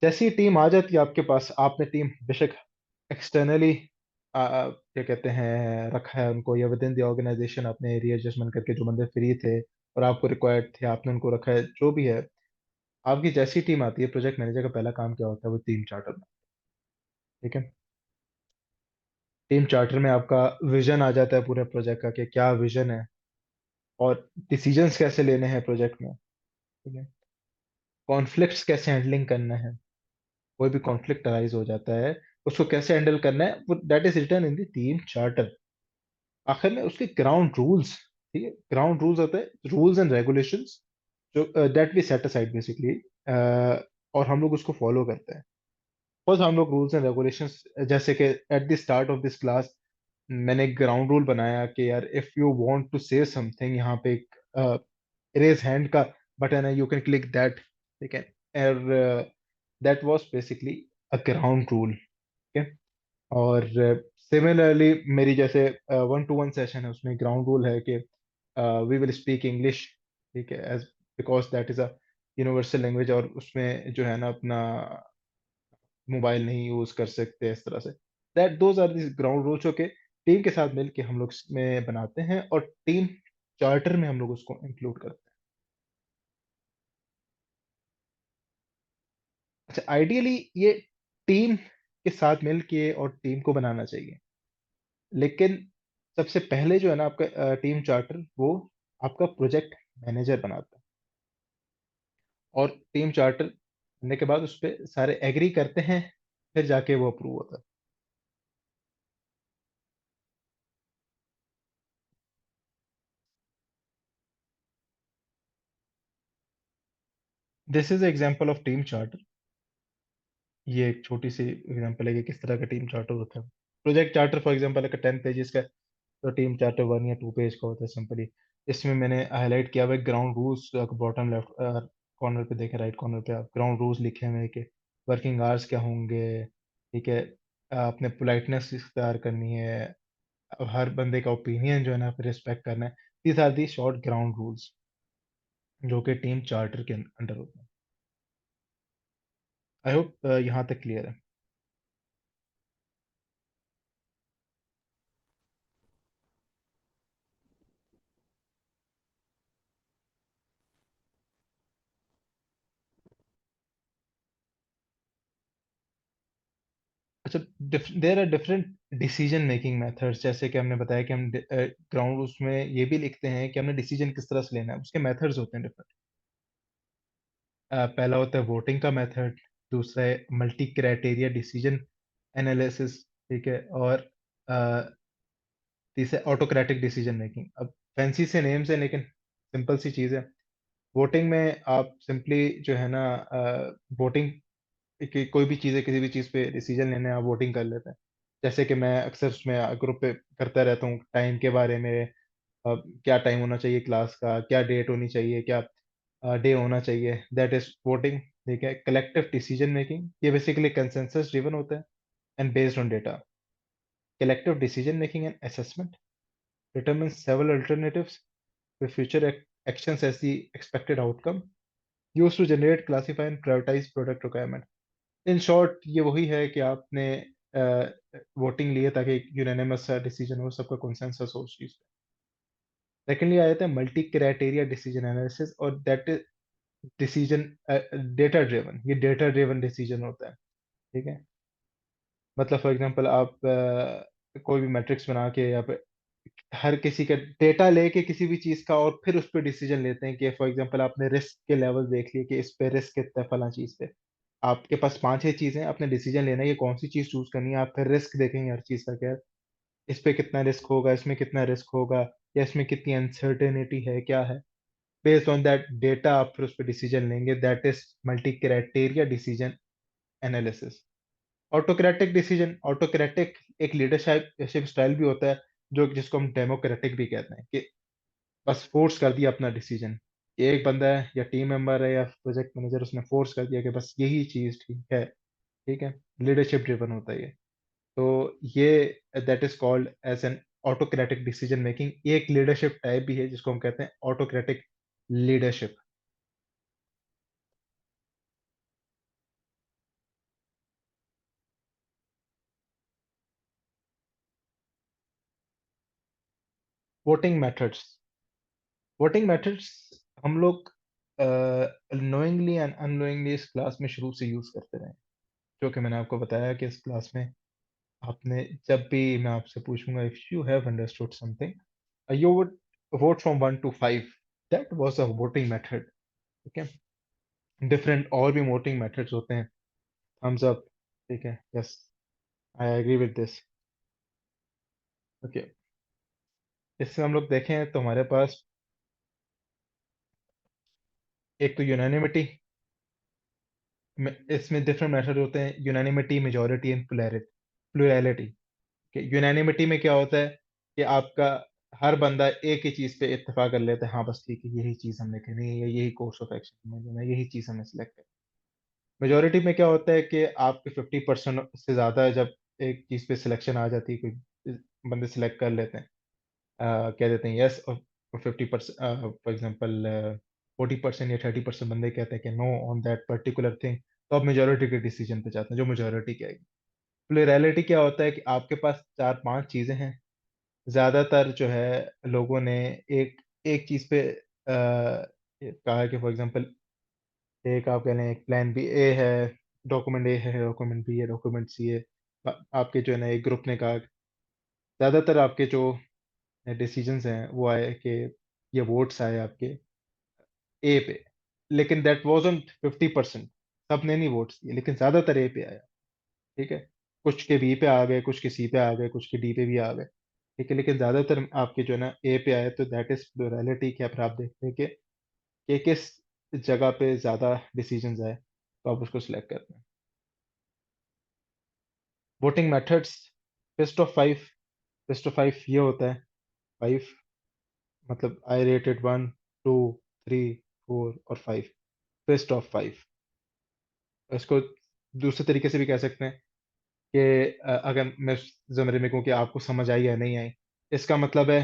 जैसी टीम आ जाती है आपके पास, आपने टीम बेशक एक्सटर्नली क्या कहते हैं रखा है उनको, या विद इन द ऑर्गेनाइजेशन आपने रीएडजस्टमेंट करके जो बंदे फ्री थे और आपको रिक्वायर्ड थे आपने उनको रखा है, जो भी है। आपकी जैसी टीम आती है, प्रोजेक्ट मैनेजर का पहला काम क्या होता है? वो टीम चार्टर, ठीक है। टीम चार्टर में आपका विजन आ जाता है पूरे प्रोजेक्ट का कि क्या विजन है और डिसीजंस कैसे लेने हैं प्रोजेक्ट में, ठीक है। कॉन्फ्लिक्ट्स कैसे हैंडलिंग करना है, कोई भी कॉन्फ्लिक्ट अराइज हो जाता है उसको कैसे हैंडल करना है, वो that is written in the team charter. आखिर में उसके ग्राउंड रूल्स, ठीक है, ग्राउंड रूल्स होते हैं रूल्स एंड रेगुलेशंस जो that we set aside basically, और हम लोग उसको फॉलो करते हैं। बस हम लोग रूल्स एंड रेगुलेशंस, जैसे कि at the start of this class मैंने एक ग्राउंड रूल बनाया कि यार if you want to say something, यहाँ पे एक रेज हैंड का बटन है, यू कैन क्लिक दैट, ठीक है। और that was basically a ground rule, ठीक है। और सिमिलरली मेरी जैसे 1-to-1 सेशन है, उसमें ग्राउंड रूल है कि वी विल स्पीक इंग्लिश, ठीक है, as because that is a universal language, और उसमें जो है ना अपना मोबाइल नहीं यूज कर सकते इस तरह से। That those are this ground rules, जो कि टीम के साथ मिलके हम लोग इसमें बनाते हैं, और टीम चार्टर में हम लोग उसको इंक्लूड करते हैं। अच्छा, आइडियली ये टीम के साथ मिलके और टीम को बनाना चाहिए, लेकिन सबसे पहले जो है ना आपका टीम चार्टर, वो आपका प्रोजेक्ट मैनेजर बनाता है, और टीम चार्टर बनने के बाद उस पर सारे एग्री करते हैं, फिर जाके वो अप्रूव होता है। This is example of team charter. ये एक छोटी सी एग्जांपल है कि किस तरह का टीम चार्टर होता है। प्रोजेक्ट चार्टर फॉर एग्जांपल अगर 10 पेजेस का है, तो टीम चार्टर 1 या 2 पेज का होता है सिंपली। इसमें मैंने हाईलाइट किया हुआ है ground rules, bottom left corner पे देखें, राइट कॉर्नर पे आप ग्राउंड रूल्स लिखे हुए हैं कि वर्किंग आवर्स क्या होंगे, ठीक है। आपने पोलाइटनेस इख्तियार करनी है, अब हर बंदे का ओपिनियन जो है ना रिस्पेक्ट करना है। These are the short ground rules जो कि टीम चार्टर के अंडर होते हैं। आई होप यहाँ तक क्लियर है। अच्छा, there are different decision making methods, जैसे कि हमने बताया कि हम ग्राउंड उसमें ये भी लिखते हैं कि हमने डिसीजन किस तरह से लेना है, उसके मेथड्स होते हैं डिफरेंट। पहला होता है वोटिंग का मेथड, दूसरा है मल्टी क्राइटेरिया डिसीजन एनालिसिस, ठीक है, और तीसरा ऑटोक्रेटिक डिसीजन मेकिंग। अब फैंसी से नेम्स है, लेकिन सिंपल सी चीज़ है। वोटिंग में आप सिंपली जो है ना वोटिंग कि कोई भी चीज़ है, किसी भी चीज़ पे डिसीजन लेने आप वोटिंग कर लेते हैं। जैसे कि मैं अक्सर उसमें ग्रुप पे करता रहता हूँ टाइम के बारे में, क्या टाइम होना चाहिए क्लास का, क्या डेट होनी चाहिए, क्या डे होना चाहिए, दैट इज वोटिंग। ठीक है। कलेक्टिव डिसीजन मेकिंग, ये बेसिकली कंसेंसस ड्रिवन होता है and based on data. Collective decision making and assessment determines several alternatives with future actions as the expected outcome, used to generate, classify and prioritize product requirement। In short ये वही है कि आपने वोटिंग लिए ताकि यूनानिमस डिसीजन हो, सबका कंसेंसस हो उस चीज पे। सेकेंडली आ जाता है मल्टी क्राइटेरिया डिसीजन एनालिसिस, और that is decision data driven. ये डेटा ड्रिवन डिसीजन होता है, ठीक है। मतलब फॉर एग्जांपल आप कोई भी मैट्रिक्स बना के, या पे हर किसी का डेटा लेके किसी भी चीज का, और फिर उस पर डिसीजन लेते हैं कि फॉर एग्जांपल आपने रिस्क के लेवल देख लिए कि इस पे रिस्क कितना है फला चीज पे। आपके पास 5-6 चीजें हैं, आपने डिसीजन लेना है कि कौन सी चीज चूज करनी है। आप फिर रिस्क देखेंगे हर चीज का, क्या इस पे कितना रिस्क होगा, इसमें कितना रिस्क होगा, या इसमें कितनी अनसर्टेनिटी है, क्या है। बेस्ड ऑन दैट डेटा आप फिर उस पर डिसीजन लेंगे, that is multi criteria decision analysis. Autocratic decision, autocratic एक लीडरशिप स्टाइल भी होता है, जो जिसको हम डेमोक्रेटिक भी कहते हैं, कि बस फोर्स कर दिया अपना डिसीजन। एक बंदा है या टीम मेंबर है या प्रोजेक्ट मैनेजर, उसने फोर्स कर दिया कि बस यही चीज ठीक है, ठीक है। लीडरशिप ड्रिवन होता है ये। तो ये that is called as an autocratic decision making. ये एक लीडरशिप टाइप भी है जिसको हम कहते हैं autocratic leadership. Voting methods, voting methods हम लोग नोइंगली एंड अननोइंगली इस क्लास में शुरू से यूज करते रहे, जो कि मैंने आपको बताया कि इस क्लास में आपने, जब भी मैं आपसे पूछूंगा if you have understood something, you would vote from 1 to 5। That was a voting method, ठीक है। डिफरेंट और भी वोटिंग मेथड्स होते हैं, थम्स अप, ठीक है, yes, I agree with this. Okay, इससे हम लोग देखें तो हमारे पास एक तो यूनानिमिटी, इसमें डिफरेंट मेथड होते हैं, यूनानिमिटी, मेजोरिटी एंड प्लुरैलिटी। यूनानिमिटी में क्या होता है कि आपका हर बंदा एक ही चीज पे इत्तेफाक कर लेता है, हाँ बस ठीक है यही चीज हमने करनी है या यही कोर्स ऑफ एक्शन हमें लेना है, यही चीज हमें सिलेक्ट करनी है। मेजोरिटी में क्या होता है कि आपके 50% से ज्यादा जब एक चीज पे सिलेक्शन आ जाती है, कोई बंदे सिलेक्ट कर लेते हैं, कह देते हैं यस, और 50%, फॉर एग्जांपल 40% या 30% बंदे कहते हैं कि know on that particular thing, तो आप मेजोरिटी के डिसीजन पे जाते हैं जो मेजोरिटी कहेगी। प्लुरैलिटी क्या होता है कि आपके पास चार पांच चीजें हैं, ज्यादातर जो है लोगों ने एक एक चीज पे कहा है कि फॉर एग्जांपल एक आप कह लें एक प्लान बी ए है, डॉक्यूमेंट ए है, डॉक्यूमेंट बी है, डॉक्यूमेंट सी है। आपके जो है ना एक ग्रुप ने कहा, ज्यादातर आपके जो डिसीजंस हैं वो आए कि ये वोट्स आए आपके ए पे, लेकिन दैट वाजंट 50%। सबने नहीं वोट्स दिए लेकिन ज्यादातर ए पे आया। ठीक है, कुछ के बी पे आ गए, कुछ के सी पे आ गए, कुछ के डी पे भी आ गए। ठीक है, लेकिन ज्यादातर आपके जो है ना ए पे आए, तो दैट इज प्लुरैलिटी के आप देखते हैं कि किस जगह पे ज्यादा डिसीजंस आए, तो आप उसको सिलेक्ट करते हैं। Voting methods, fist of five. Fist of five ये होता है, फाइव मतलब I rated one, two, three, four और फाइव। फिस्ट ऑफ फाइव, इसको दूसरे तरीके से भी कह सकते हैं कि अगर मैं ज़मरे में कहूँ कि आपको समझ आई या नहीं आई, इसका मतलब है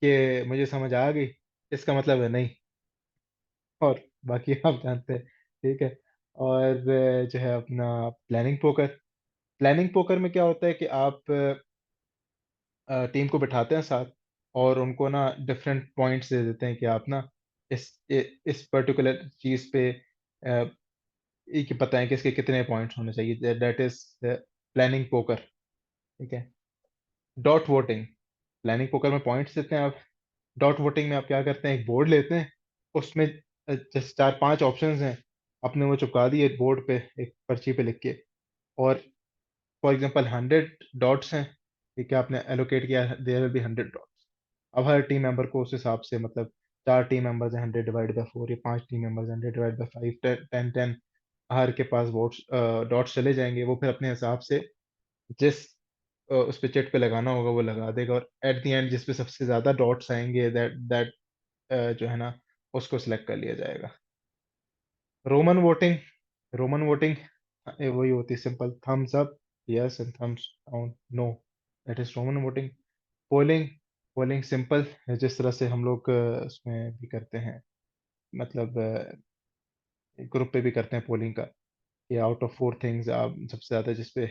कि मुझे समझ आ गई, इसका मतलब है नहीं, और बाकी आप जानते हैं। ठीक है। और जो है अपना प्लानिंग पोकर। प्लानिंग पोकर में क्या होता है कि आप टीम को बिठाते हैं साथ, और उनको ना डिफरेंट पॉइंट्स दे देते हैं कि आप ना इस पर्टिकुलर चीज पे ये बताएं कि इसके कितने पॉइंट्स होने चाहिए। That is planning poker. ठीक है। डॉट वोटिंग, प्लानिंग पोकर में पॉइंट्स देते हैं आप। डॉट वोटिंग में आप क्या करते हैं, एक बोर्ड लेते हैं, उसमें जैसे चार पांच ऑप्शंस हैं, आपने वो चिपका दिए बोर्ड पे एक पर्ची पे लिख के, और फॉर एग्जांपल 100 डॉट्स हैं। ठीक है, आपने एलोकेट किया, देयर विल बी 100 डॉट्स। अब हर टीम मेंबर को उस हिसाब से, मतलब चार टीम मेंबर्स हैं, 100 डिवाइड बाय 4, या पांच टीम मेंबर्स, 100 डिवाइड बाय 5, 10 10 10। हर के पास वोट्स डॉट्स चले जाएंगे, वो फिर अपने हिसाब से जिस उस पे चेट पे लगाना होगा वो लगा देगा, और एट द एंड जिस पे सबसे ज्यादा डॉट्स आएंगे, दैट दैट जो है ना उसको सिलेक्ट कर लिया जाएगा। रोमन वोटिंग, रोमन वोटिंग वही होती है, simple thumbs up, yes, and thumbs down, no. That is Roman voting. Polling, polling simple, जिस तरह से हम लोग उसमें भी करते हैं, मतलब ग्रुप पे भी करते हैं पोलिंग का, कि आउट ऑफ फोर थिंग्स आप सबसे ज्यादा जिस पे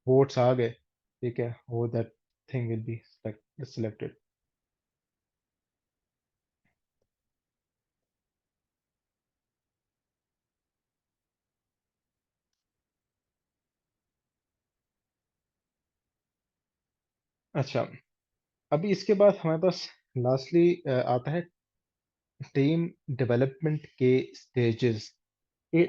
वोट्स आ गए, ठीक है, वो that thing will be selected. अच्छा, अभी इसके बाद हमारे पास लास्टली आता है टीम डेवलपमेंट के स्टेजेस। ये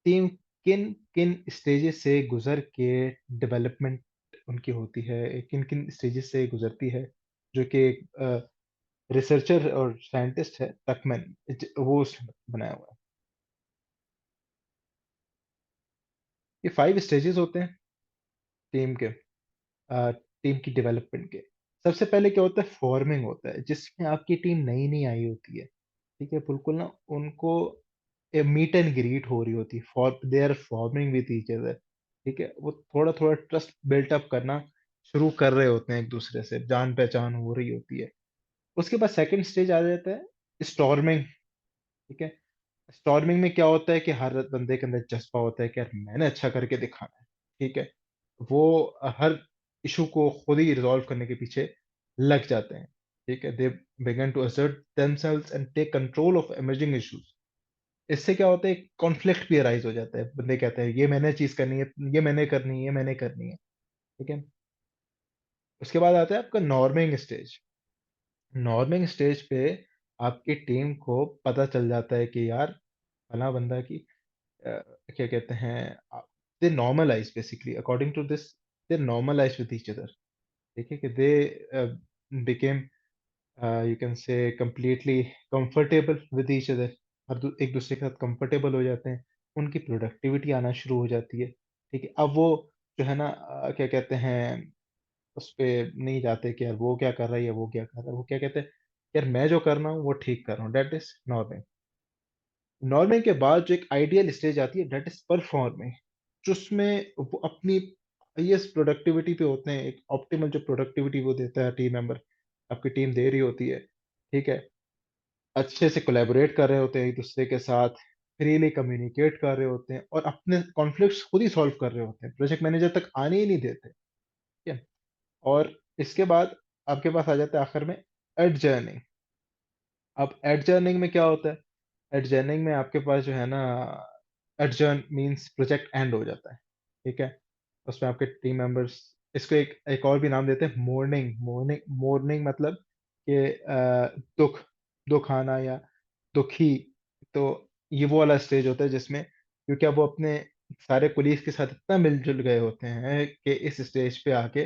टीम किन किन स्टेजेस से गुजर के डेवलपमेंट उनकी होती है, किन किन स्टेजेस से गुजरती है, जो कि रिसर्चर और साइंटिस्ट है टकमैन, वो उसने बनाया हुआ है। ये 5 स्टेजेस होते हैं टीम के, टीम की डेवलपमेंट के। सबसे पहले क्या होता है, फॉर्मिंग होता है, जिसमें आपकी टीम नई नई आई होती है। ठीक है, बिल्कुल ना, उनको मीट एंड ग्रीट हो रही होती है, for they are forming with each other. ठीक है, वो थोड़ा थोड़ा ट्रस्ट बिल्टअप करना शुरू कर रहे होते हैं, एक दूसरे से जान पहचान हो रही होती है। उसके बाद सेकंड स्टेज आ जाता है स्टॉर्मिंग। ठीक है, स्टॉर्मिंग में क्या होता है कि हर बंदे के अंदर जज्बा होता है कि यार मैंने अच्छा करके दिखाना है। ठीक है, वो हर इशू को खुद ही रिजॉल्व करने के पीछे लग जाते हैं। ठीक है, they begin to assert themselves and take control of emerging issues। इससे क्या होता है, कॉन्फ्लिक्ट भी अराइज हो जाता है, बंदे कहते हैं ये मैंने चीज करनी है, ये मैंने करनी है, ये मैंने करनी है। ठीक है, उसके बाद आता है आपका नॉर्मिंग स्टेज। नॉर्मिंग स्टेज पे आपकी टीम को पता चल जाता है कि यार फला बंदा की क्या कहते हैं, they normalise basically according to this, they normalise with each other. ठीक है, कि they became, you can say completely comfortable with each other, एक दूसरे के साथ कंफर्टेबल हो जाते हैं, उनकी प्रोडक्टिविटी आना शुरू हो जाती है। ठीक है, अब वो जो है ना क्या कहते हैं, उस पे नहीं जाते कि यार वो क्या कर रहा है या वो क्या कर रहा है। वो क्या कहते हैं, यार मैं जो कर रहा हूँ वो ठीक कर रहा हूँ, दैट इज नॉर्मिंग। नॉर्मिंग के बाद जो एक आइडियल स्टेज आती है, दैट इज परफॉर्मिंग, जिसमें वो अपनी हाईएस्ट प्रोडक्टिविटी पे होते हैं। एक ऑप्टिमल जो प्रोडक्टिविटी वो देता है टीम मेंबर, आपकी टीम दे रही होती है, ठीक है। अच्छे से कोलैबोरेट कर रहे होते हैं एक दूसरे के साथ, फ्रीली कम्युनिकेट कर रहे होते हैं और अपने कॉन्फ्लिक्ट्स खुद ही सॉल्व कर रहे होते हैं, प्रोजेक्ट मैनेजर तक आने ही नहीं देते, ठीक है। और इसके बाद आपके पास आ जाता है आखिर में एडजर्निंग। अब एडजर्निंग में क्या होता है, एडजर्निंग में आपके पास जो है ना, एडजर्न मींस प्रोजेक्ट एंड हो जाता है, ठीक है। उसमें आपके टीम मेंबर्स, इसको एक एक और भी नाम देते हैं मोर्निंग। मोर्निंग मतलब कि दुख, दुख आना या दुखी। तो ये वो वाला स्टेज होता है जिसमें, क्योंकि अब वो अपने सारे कुलीग के साथ इतना मिलजुल गए होते हैं कि इस स्टेज पे आके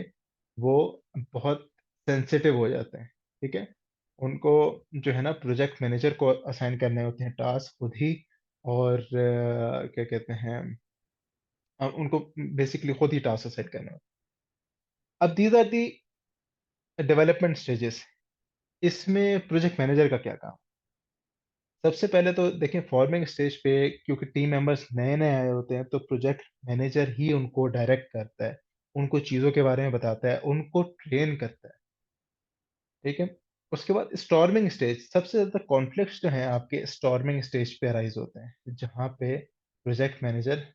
वो बहुत सेंसिटिव हो जाते हैं, ठीक है। उनको जो है ना प्रोजेक्ट मैनेजर को असाइन करने होते हैं टास्क खुद ही, और क्या कहते हैं, उनको बेसिकली खुद ही टास्क असाइन करने होते हैं। अब these are the development stages. इसमें प्रोजेक्ट मैनेजर का क्या काम। सबसे पहले तो देखिए फॉर्मिंग स्टेज पे, क्योंकि टीम मेंबर्स नए नए आए होते हैं, तो प्रोजेक्ट मैनेजर ही उनको डायरेक्ट करता है, उनको चीज़ों के बारे में बताता है, उनको ट्रेन करता है, ठीक है। उसके बाद स्टॉर्मिंग स्टेज, सबसे ज़्यादा कॉन्फ्लिक्ट्स जो हैं आपके स्टॉर्मिंग स्टेज पे अराइज होते हैं, जहाँ पे प्रोजेक्ट मैनेजर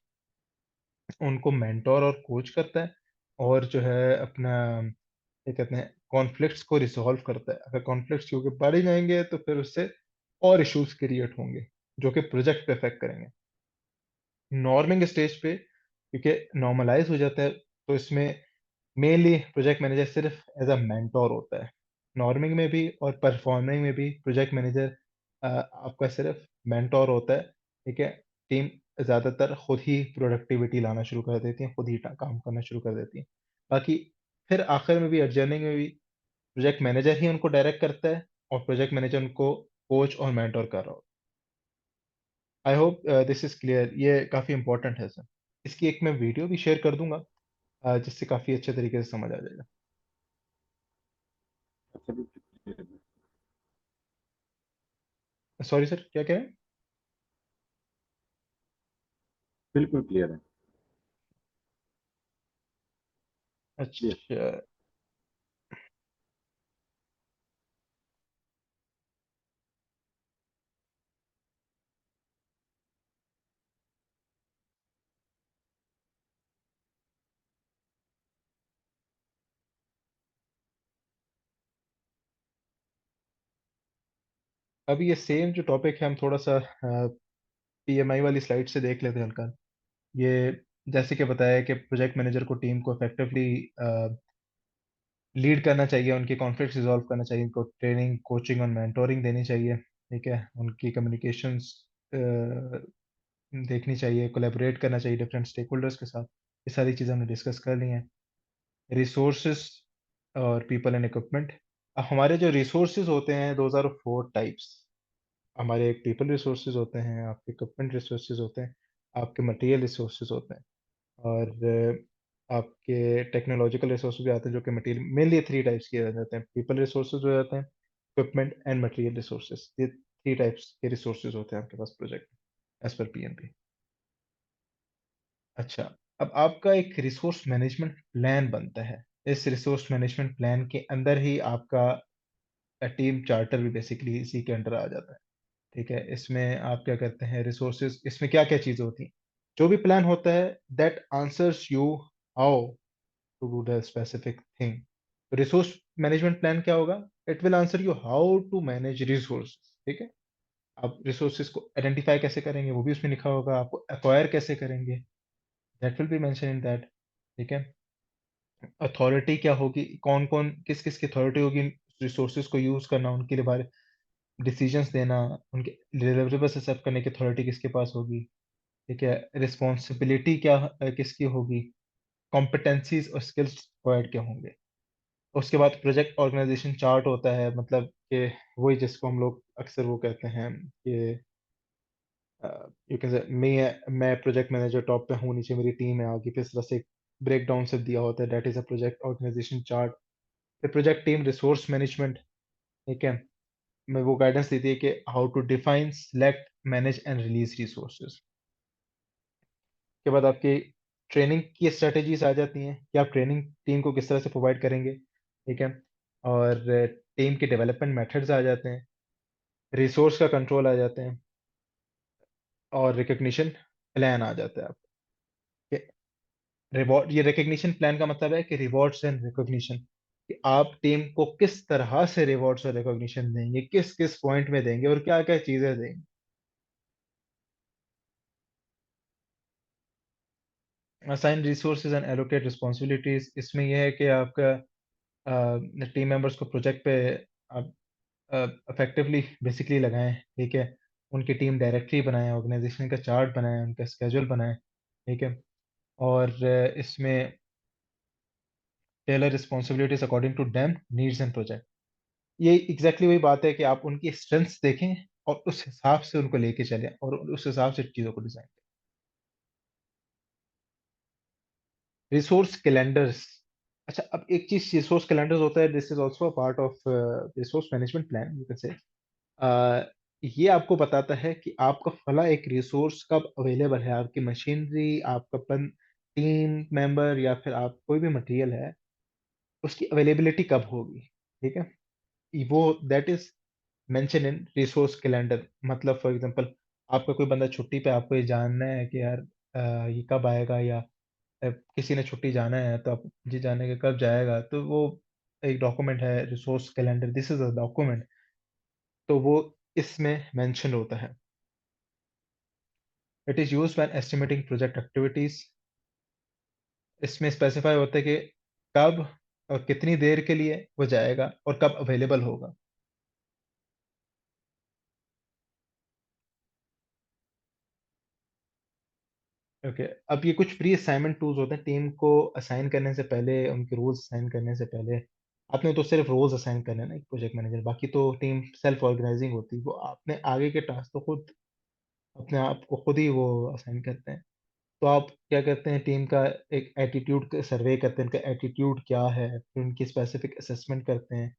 उनको मेंटोर और कोच करता है, और जो है अपना क्या कहते हैं कॉन्फ्लिक्ट्स को रिसॉल्व करता है। अगर कॉन्फ्लिक्ट्स क्योंकि बढ़ ही जाएंगे तो फिर उससे और इश्यूज क्रिएट होंगे जो कि प्रोजेक्ट पे इफेक्ट करेंगे। नॉर्मिंग स्टेज पे क्योंकि नॉर्मलाइज हो जाता है, तो इसमें मेनली प्रोजेक्ट मैनेजर सिर्फ एज अ मेंटोर होता है। नॉर्मिंग में भी और परफॉर्मिंग में भी प्रोजेक्ट मैनेजर आपका सिर्फ मेंटोर होता है, ठीक है। टीम ज़्यादातर खुद ही प्रोडक्टिविटी लाना शुरू कर देती है, खुद ही काम करना शुरू कर देती है। बाकी फिर आखिर में भी अर्जेंटिंग में भी प्रोजेक्ट मैनेजर ही उनको डायरेक्ट करता है, और प्रोजेक्ट मैनेजर उनको कोच और मेंटोर कर रहा हो। आई होप दिस इज क्लियर, ये काफ़ी इंपॉर्टेंट है सर। इसकी एक मैं वीडियो भी शेयर कर दूंगा, जिससे काफ़ी अच्छे तरीके से समझ आ जाएगा। Absolutely clear. सॉरी सर, क्या कह रहे हैं। बिल्कुल क्लियर है। क्लियर। अच्छा, अभी ये सेम जो टॉपिक है हम थोड़ा सा पीएमआई वाली स्लाइड से देख लेते हैं हल्का। ये जैसे कि बताया कि प्रोजेक्ट मैनेजर को टीम को इफेक्टिवली लीड करना चाहिए, उनके कॉन्फ्लिक्ट रिजॉल्व करना चाहिए, उनको ट्रेनिंग कोचिंग और मेंटोरिंग देनी चाहिए, ठीक है। उनकी कम्युनिकेशंस देखनी चाहिए, कोलैबोरेट करना चाहिए डिफरेंट स्टेक होल्डर्स के साथ। ये सारी चीज़ें हमने डिस्कस कर ली हैं। रिसोर्सेज और पीपल एंड इक्विपमेंट। हमारे जो रिसोर्सेज होते हैं, दोज आर फोर टाइप्स। हमारे एक पीपल रिसोर्सेज होते हैं, आपके इक्विपमेंट रिसोर्सेज होते हैं, आपके मटेरियल रिसोर्सेज होते हैं, और आपके टेक्नोलॉजिकल रिसोर्सेज भी आते हैं, जो कि मटेरियल मेनली थ्री टाइप्स के जाते हैं। पीपल रिसोर्सेज हो जाते हैं, इक्विपमेंट एंड मटेरियल रिसोर्सेज, ये थ्री टाइप्स के रिसोर्सेज होते हैं आपके पास प्रोजेक्ट एज पर पीएमपी। अच्छा, अब आपका एक रिसोर्स मैनेजमेंट प्लान बनता है। इस रिसोर्स मैनेजमेंट प्लान के अंदर ही आपका टीम चार्टर भी बेसिकली इसी के अंडर आ जाता है, ठीक है। इसमें आप क्या करते हैं, रिसोर्सेज, इसमें क्या क्या चीज़ें होती हैं। जो भी प्लान होता है that answers you how to do the specific thing. Resource management plan क्या होगा, it will answer you how to manage resource, ठीक है। आप रिसोर्सेज को आइडेंटिफाई कैसे करेंगे वो भी उसमें लिखा होगा, आपको एक्वायर कैसे करेंगे, that will be mention in that, ठीक है। अथॉरिटी क्या होगी, कौन कौन किस किस की अथॉरिटी होगी रिसोर्सेज को यूज करना, उनके लिए बारे डिसीजंस देना, उनके डिलीवरेबल्स एक्सेप्ट करने की अथॉरिटी किसके पास होगी, ठीक है। रिस्पॉन्सिबिलिटी क्या किसकी होगी, कॉम्पिटेंसीज और स्किल्स रिक्वायर्ड क्या होंगे। उसके बाद प्रोजेक्ट ऑर्गेनाइजेशन चार्ट होता है, मतलब कि वही जिसको हम लोग अक्सर वो कहते हैं कि यू कैन से मैं प्रोजेक्ट मैनेजर टॉप पे हूँ, नीचे मेरी टीम है, आगे किस तरह से ब्रेक डाउन से दिया होता है, that is a project organization chart. फिर प्रोजेक्ट टीम रिसोर्स मैनेजमेंट, ठीक है, में वो गाइडेंस देती है कि how to define, select, manage and release resources. के बाद आपकी ट्रेनिंग की स्ट्रेटेजीज आ जाती हैं कि आप ट्रेनिंग टीम को किस तरह से प्रोवाइड करेंगे, ठीक है। और टीम के डेवलपमेंट मेथड्स आ जाते हैं, रिसोर्स का कंट्रोल आ जाते हैं, और रिकग्निशन प्लान आ जाता है आपके। रिवॉर्ड, ये रिकग्निशन प्लान का मतलब है कि रिवॉर्ड्स एंड रिकॉग्निशन, कि आप टीम को किस तरह से रिवॉर्ड्स और रिकॉग्निशन देंगे, किस किस पॉइंट में देंगे और क्या क्या चीजें देंगे। Assign resources and allocate responsibilities, इसमें यह है कि आपका टीम मेंबर्स को प्रोजेक्ट पे आप इफेक्टिवली बेसिकली लगाएं, ठीक है। उनकी टीम डायरेक्टरी बनाएं, ऑर्गेनाइजेशन का चार्ट बनाएं, उनका स्केड्यूल बनाएं, ठीक है। और इसमें tailor responsibilities according to them needs and project. ये एग्जैक्टली वही बात है कि आप उनकी स्ट्रेंथ्स देखें और उस हिसाब से उनको लेके चलें और उस हिसाब से चीज़ों को डिजाइन करें। रिसोर्स कैलेंडर्स, अच्छा अब एक चीज रिसोर्स कैलेंडर्स होता है, this is also a part of resource management plan you can से। ये आपको बताता है कि आपका फला एक रिसोर्स कब अवेलेबल है, आपकी मशीनरी, आपका टीम मेंबर या फिर आप कोई भी मटेरियल है, उसकी अवेलेबिलिटी कब होगी, ठीक है। वो that is mention in resource calendar. मतलब फॉर एग्जांपल, आपका कोई बंदा छुट्टी पे, आपको ये जानना है कि यार ये कब आएगा, या किसी ने छुट्टी जाना है तो आप जी जाने के कब जाएगा, तो वो एक डॉक्यूमेंट है resource calendar, this is a document. तो वो इसमें मेंशन होता है। It is used when estimating project activities. इसमें स्पेसिफाई होता है कि कब और कितनी देर के लिए वो जाएगा और कब अवेलेबल होगा। ओके, अब ये कुछ प्री असाइनमेंट टूल्स होते हैं टीम को असाइन करने से पहले, उनके रोल्स असाइन करने से पहले। आपने तो सिर्फ रोल्स असाइन करने हैं ना एक प्रोजेक्ट मैनेजर, बाकी तो टीम सेल्फ ऑर्गेनाइजिंग होती है, वो आपने आगे के टास्क तो खुद अपने आप को खुद ही वो असाइन करते हैं। तो आप क्या करते हैं, टीम का एक एटीट्यूड सर्वे करते हैं, उनका एटीट्यूड क्या है, फिर उनकी स्पेसिफिक असेसमेंट करते हैं।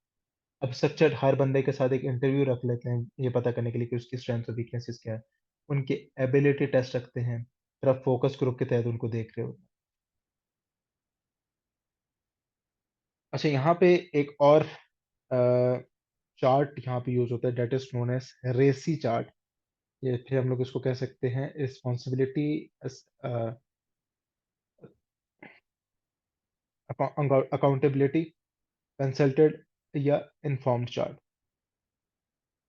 अब स्ट्रक्चर्ड हर बंदे के साथ एक इंटरव्यू रख लेते हैं ये पता करने के लिए कि उसकी स्ट्रेंथ और वीकनेसेस क्या है। उनकी एबिलिटी टेस्ट रखते हैं, फिर आप फोकस ग्रुप के तहत उनको देख रहे हो। अच्छा, यहाँ पे एक और चार्ट यहाँ पे यूज होता है, डेट इज नोन एज रेसी चार्ट। ये फिर हम लोग इसको कह सकते हैं रिस्पॉन्सिबिलिटी अकाउंटेबिलिटी, कंसल्टेड या इन्फॉर्म्ड चार्ट।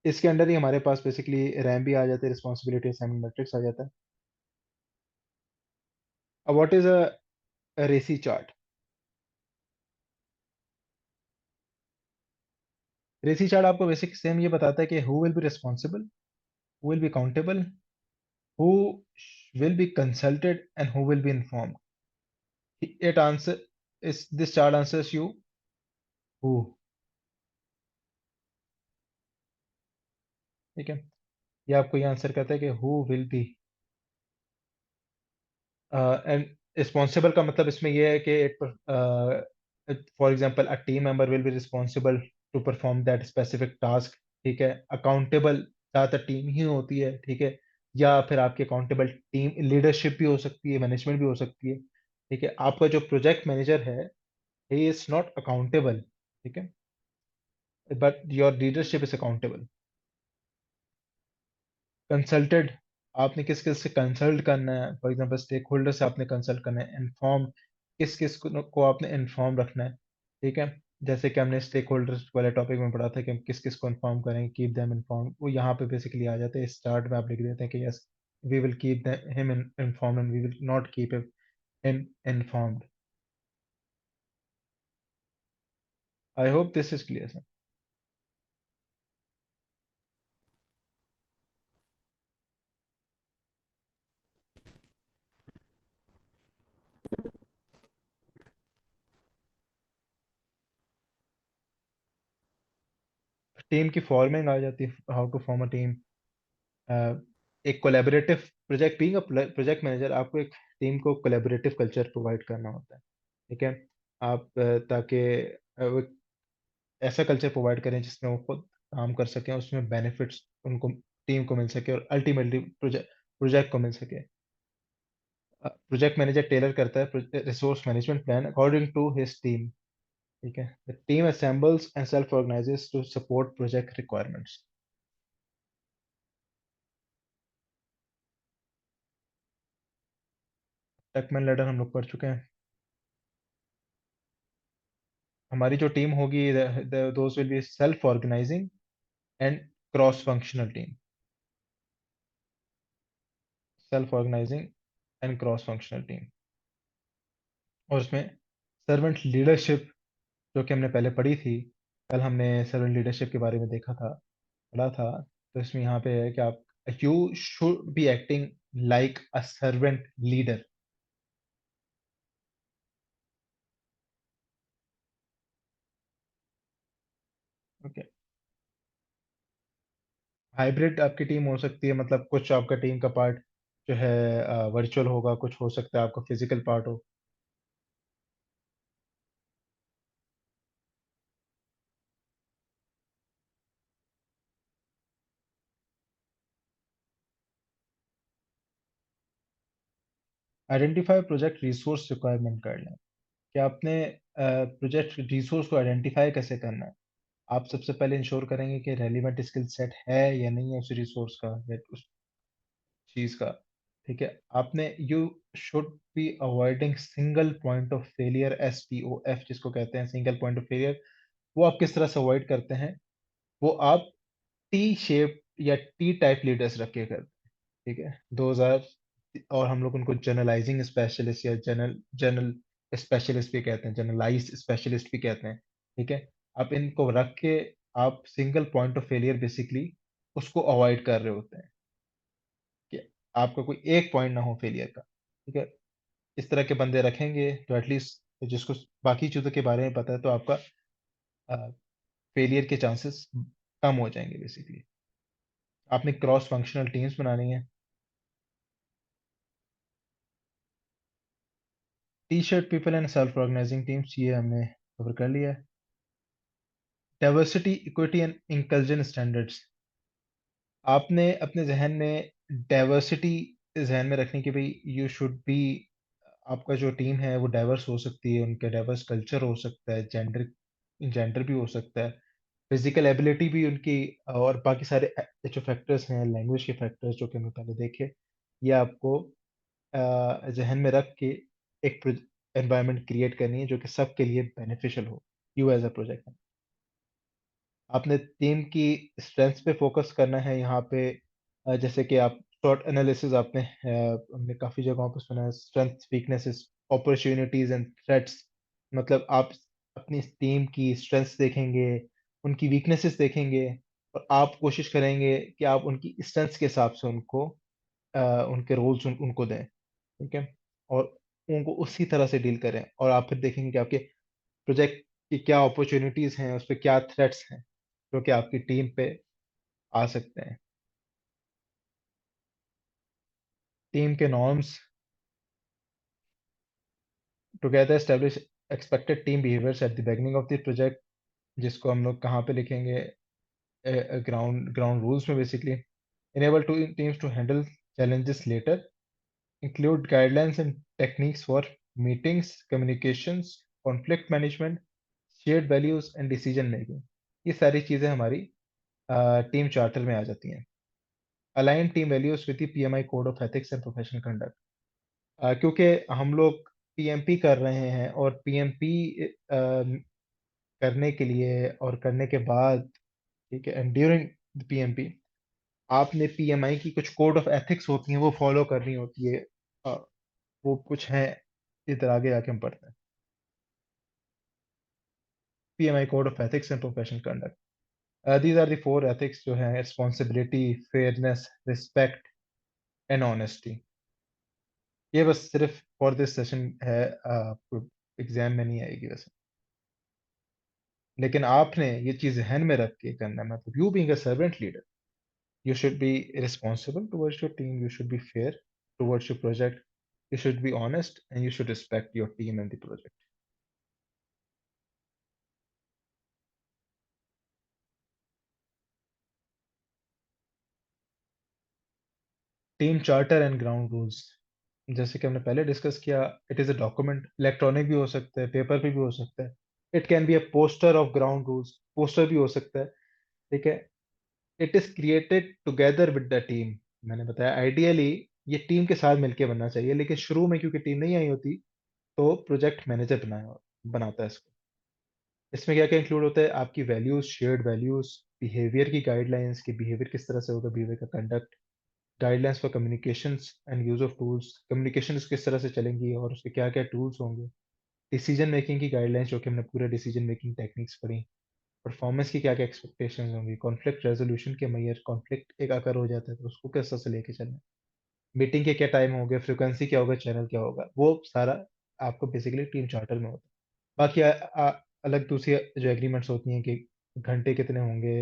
इसके अंडर ही हमारे पास बेसिकली रैम भी आ जाते हैं, रिस्पॉन्सिबिलिटी असाइनमेंट मैट्रिक्स आ जाता है। अब व्हाट इज अ रेसी चार्ट? रेसी चार्ट आपको बेसिक सेम ये बताता है कि who will be responsible, who will be accountable, who will be consulted and who will be informed. It answer is this chart answers you who, ठीक है। ये आपको ये आंसर करता है कि who will be and responsible का मतलब इसमें यह है कि for example a team member will be responsible to perform that specific task, ठीक है। अकाउंटेबल ज़्यादातर टीम ही होती है, ठीक है। या फिर आपकी अकाउंटेबल टीम लीडरशिप भी हो सकती है, मैनेजमेंट भी हो सकती है, ठीक है। आपका जो प्रोजेक्ट मैनेजर है, ही इज नॉट अकाउंटेबल, ठीक है, but your leadership is accountable. Consulted, आपने किस किस से कंसल्ट करना है, फॉर एग्जांपल स्टेक होल्डर से आपने कंसल्ट करना है। इन्फॉर्म, किस किस को आपने इन्फॉर्म रखना है, ठीक है। जैसे कि हमने स्टेक होल्डर्स वाले टॉपिक में पढ़ा था कि हम किस किस को इन्फॉर्म करेंगे, कीप देम इन्फॉर्म, वो यहाँ पे बेसिकली आ जाते हैं। स्टार्ट में आप लिख देते हैं कि yes we will keep him informed and we will not keep him informed. I hope this is clear sir. Team की फॉर्मिंग आ जाती है, how to form a team. एक collaborative project, being a project manager, आपको एक टीम को कोलेबोरेटिव कल्चर प्रोवाइड करना होता है। ठीक है। आप ताकि वो ऐसा कल्चर प्रोवाइड करें जिसमें वो खुद काम कर सकें, उसमें बेनिफिट्स उनको, टीम को मिल सके और अल्टीमेटली प्रोजेक्ट को मिल सके। प्रोजेक्ट मैनेजर टेलर करता है resource management plan according to his team. ठीक है। The team assembles and self organizes to support project requirements. Tuckman later हम लोग पढ़ चुके हैं। हमारी जो टीम होगी, those will be self organizing and cross functional team. Self organizing and cross functional team. और उसमें सर्वेंट लीडरशिप, जो कि हमने पहले पढ़ी थी, कल हमने सर्वेंट लीडरशिप के बारे में देखा था, पढ़ा था। तो इसमें यहाँ पे है कि आप you should be acting like a servant leader. Okay. Hybrid आपकी टीम हो सकती है, मतलब कुछ आपका टीम का पार्ट जो है वर्चुअल होगा, कुछ हो सकता है आपका फिजिकल पार्ट हो। आइडेंटिफाई प्रोजेक्ट रिसोर्स रिक्वायरमेंट कर लें कि आपने प्रोजेक्ट रिसोर्स को आइडेंटिफाई कैसे करना है। आप सबसे पहले इंश्योर करेंगे कि रेलिवेंट स्किल सेट है या नहीं है उस रिसोर्स का या उस चीज का। ठीक है। आपने you should be avoiding single point of failure, SPOF जिसको कहते हैं, सिंगल पॉइंट ऑफ फेलियर। वो आप किस तरह से अवॉइड करते हैं? वो आप टी शेप या टी टाइप लीडर्स रख के करते हैं। ठीक है। 2000, और हम लोग उनको जनरलाइजिंग स्पेशलिस्ट या जनरल जनरल स्पेशलिस्ट भी कहते हैं, जनरलाइज्ड स्पेशलिस्ट भी कहते हैं। ठीक है। आप इनको रख के आप single point of failure basically उसको अवॉइड कर रहे होते हैं कि आपका कोई एक पॉइंट ना हो फेलियर का। ठीक है। इस तरह के बंदे रखेंगे तो एटलीस्ट जिसको बाकी चीज़ों के बारे में पता है, तो आपका फेलियर के चांसेस कम हो जाएंगे बेसिकली। आपने क्रॉस फंक्शनल टीम्स बनानी है। T shirt people and self organizing teams, ये हमने कवर कर लिया है। Diversity, equity and inclusion standards. आपने अपने जहन में डाइवर्सिटी जहन में रखने की, भाई यू शुड बी, आपका जो टीम है वो डाइवर्स हो सकती है, उनके डाइवर्स कल्चर हो सकता है, जेंडर जेंडर भी हो सकता है, फिजिकल एबिलिटी भी उनकी, और बाकी सारे जो फैक्टर्स हैं, लैंग्वेज के फैक्टर्स जो कि हमने पहले देखे। ये आपको जहन में रख के एक एनवायरनमेंट क्रिएट करनी है जो कि सबके लिए बेनिफिशियल हो, यू एज अ प्रोजेक्ट। आपने टीम की स्ट्रेंथ्स पे फोकस करना है यहाँ पे। जैसे कि आप शॉर्ट एनालिसिस, आपने हमने काफ़ी जगहों पे सुना है, strengths, weaknesses, opportunities and threats. मतलब आप अपनी टीम की स्ट्रेंथ्स देखेंगे, उनकी वीकनेसेस देखेंगे, और आप कोशिश करेंगे कि आप उनकी स्ट्रेंथ्स के हिसाब से उनको उनके रोल्स उनको दें। ठीक है। और उनको उसी तरह से डील करें, और आप फिर देखेंगे कि आपके प्रोजेक्ट की क्या अपॉर्चुनिटीज हैं, उस पर क्या थ्रेट्स हैं जो कि आपकी टीम पे आ सकते हैं। टीम के norms, together establish expected team behaviours at the beginning of the project, जिसको हम लोग कहाँ पे लिखेंगे? ग्राउंड ग्राउंड रूल्स में बेसिकली। Enable to teams to handle challenges later, include guidelines and techniques for meetings, communications, conflict management, shared values and decision making। ये सारी चीज़ें हमारी टीम चार्टर में आ जाती हैं। Align team values with the PMI code of ethics and professional conduct. क्योंकि हम लोग PMP कर रहे हैं, और PMP करने के लिए और करने के बाद, ठीक है, एंड ड्यूरिंग PMP आपने PMI की कुछ कोड ऑफ एथिक्स होती हैं वो फॉलो करनी होती है। अ, वो कुछ हैं, इधर आगे आके हम पढ़ते हैं। PMI code of ethics and professional conduct, these are the four ethics जो हैं: responsibility, fairness, respect and honesty. ये बस सिर्फ फॉर दिस सेशन है, एग्जाम में नहीं आएगी वैसे। लेकिन आपने ये चीज ध्यान में रख के करना है, मतलब you being a servant leader, you should be responsible towards your team, you should be fair towards your project, You should be honest and you should respect your team and the project. Team charter and ground rules, जैसे कि हमने पहले डिस्कस किया, it is a document, electronic भी हो सकता है, पेपर पे भी हो सकता है। It can be a poster of ground rules, poster भी हो सकता है, ठीक है। It is created together with the team. मैंने बताया आइडियली ये टीम के साथ मिलके बनना चाहिए, लेकिन शुरू में क्योंकि टीम नहीं आई होती, तो प्रोजेक्ट मैनेजर बनाता है इसको। इसमें क्या-क्या इंक्लूड होता है? आपकी वैल्यूज़, शेयर्ड वैल्यूज़, बिहेवियर की गाइडलाइंस कि बिहेवियर किस तरह से होगा, बिहेवियर का conduct, guidelines for communications and use of tools, communications किस तरह से चलेंगी और उसके क्या-क्या टूल्स होंगे, डिसीजन मेकिंग की गाइडलाइंस जो कि हमने पूरे डिसीजन मेकिंग टेक्निक्स पढ़ी, परफॉर्मेंस की क्या-क्या एक्सपेक्टेशंस होंगी, कॉन्फ्लिक्ट रेज़ोल्यूशन के मेजर, कॉन्फ्लिक्ट एक अगर हो जाता है तो उसको किस तरह से लेके चलना है, मीटिंग के क्या टाइम होंगे, फ्रीक्वेंसी क्या होगा, चैनल क्या होगा, वो सारा आपको बेसिकली टीम चार्टर में होता है। बाकी अलग दूसरी जो एग्रीमेंट्स होती हैं कि घंटे कितने होंगे,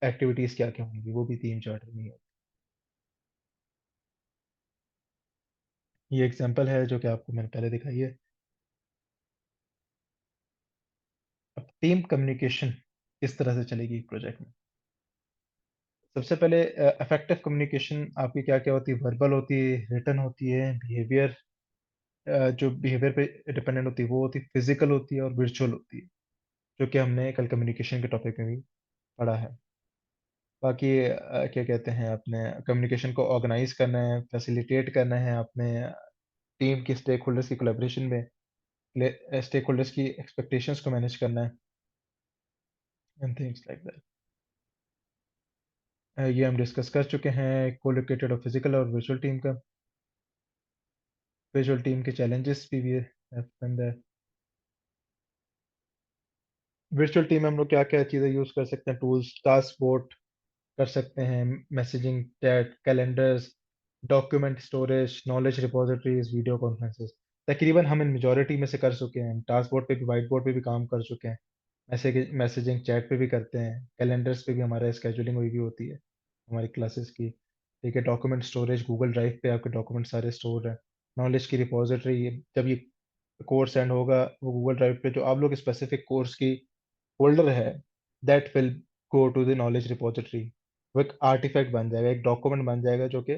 एक्टिविटीज़ क्या-क्या होंगी, वो भी टीम चार्टर में ही होती है। ये एग्ज़ाम्पल है जो कि आपको मैंने पहले दिखाई है। अब टीम कम्युनिकेशन किस तरह से चलेगी एक प्रोजेक्ट में? सबसे पहले इफेक्टिव कम्युनिकेशन आपकी क्या-क्या होती है? वर्बल होती है, रिटन होती है, बिहेवियर जो बिहेवियर पे डिपेंडेंट होती है वो होती है, फिज़िकल होती है और वर्चुअल होती है, जो कि हमने कल कम्युनिकेशन के टॉपिक में भी पढ़ा है। बाकी क्या कहते हैं अपने कम्युनिकेशन को ऑर्गेनाइज़ करना है, फैसिलिटेट करना है अपने टीम के स्टेक होल्डर्स की कोलैबोरेशन में, स्टेक होल्डर्स की एक्सपेक्टेशंस को मैनेज करना है एंड थिंग्स लाइक दैट। ये हम डिस्कस कर चुके हैं कोलोकेटेड और फिजिकल और वर्चुअल टीम का। विजुअल टीम के चैलेंजेस भी है। वर्चुअल टीम में हम लोग क्या-क्या चीज़ें यूज़ कर सकते हैं, टूल्स, टास्क बोट कर सकते हैं, messaging, chat, calendars, document storage, knowledge repositories, video conferences. तकरीबन हम इन मेजॉरिटी में से कर चुके हैं। टास्क बोर्ड पे भी, व्हाइट बोर्ड पे भी काम कर चुके हैं। मैसेजिंग चैट पे भी करते हैं, कैलेंडर्स पे भी हमारा स्केजुलिंग हुई भी होती है हमारी क्लासेस की, ठीक है। डॉक्यूमेंट स्टोरेज, गूगल ड्राइव पे आपके डॉक्यूमेंट सारे स्टोर हैं। नॉलेज की रिपॉजिटरी, जब ये कोर्स एंड होगा वो गूगल ड्राइव पे जो आप लोग स्पेसिफिक कोर्स की फ़ोल्डर है, that will go to the knowledge repository. वो एक आर्टिफैक्ट बन जाएगा, एक डॉक्यूमेंट बन जाएगा जो कि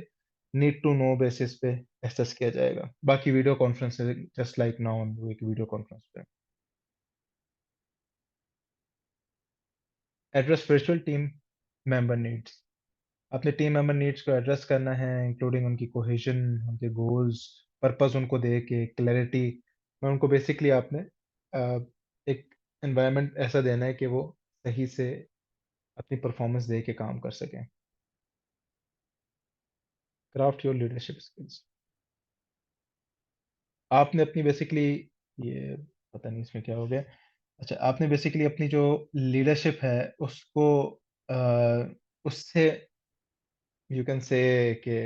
नीड टू नो बेसिस पे एक्सेस किया जाएगा। बाकी video conferencing just like now हम लोग एक वीडियो कॉन्फ्रेंस पे address virtual team member needs. अपने टीम मेंबर नीड्स को एड्रेस करना है, इंक्लूडिंग उनकी कोहेजन, उनके गोल्स, पर्पस उनको दे के क्लैरिटी में उनको बेसिकली आपने एक एनवायरनमेंट ऐसा देना है कि वो सही से अपनी परफॉर्मेंस दे के काम कर सकें। Craft your leadership skills. आपने अपनी बेसिकली ये पता नहीं इसमें क्या हो गया। अच्छा, आपने बेसिकली अपनी जो लीडरशिप है उसको उससे यू कैन से कि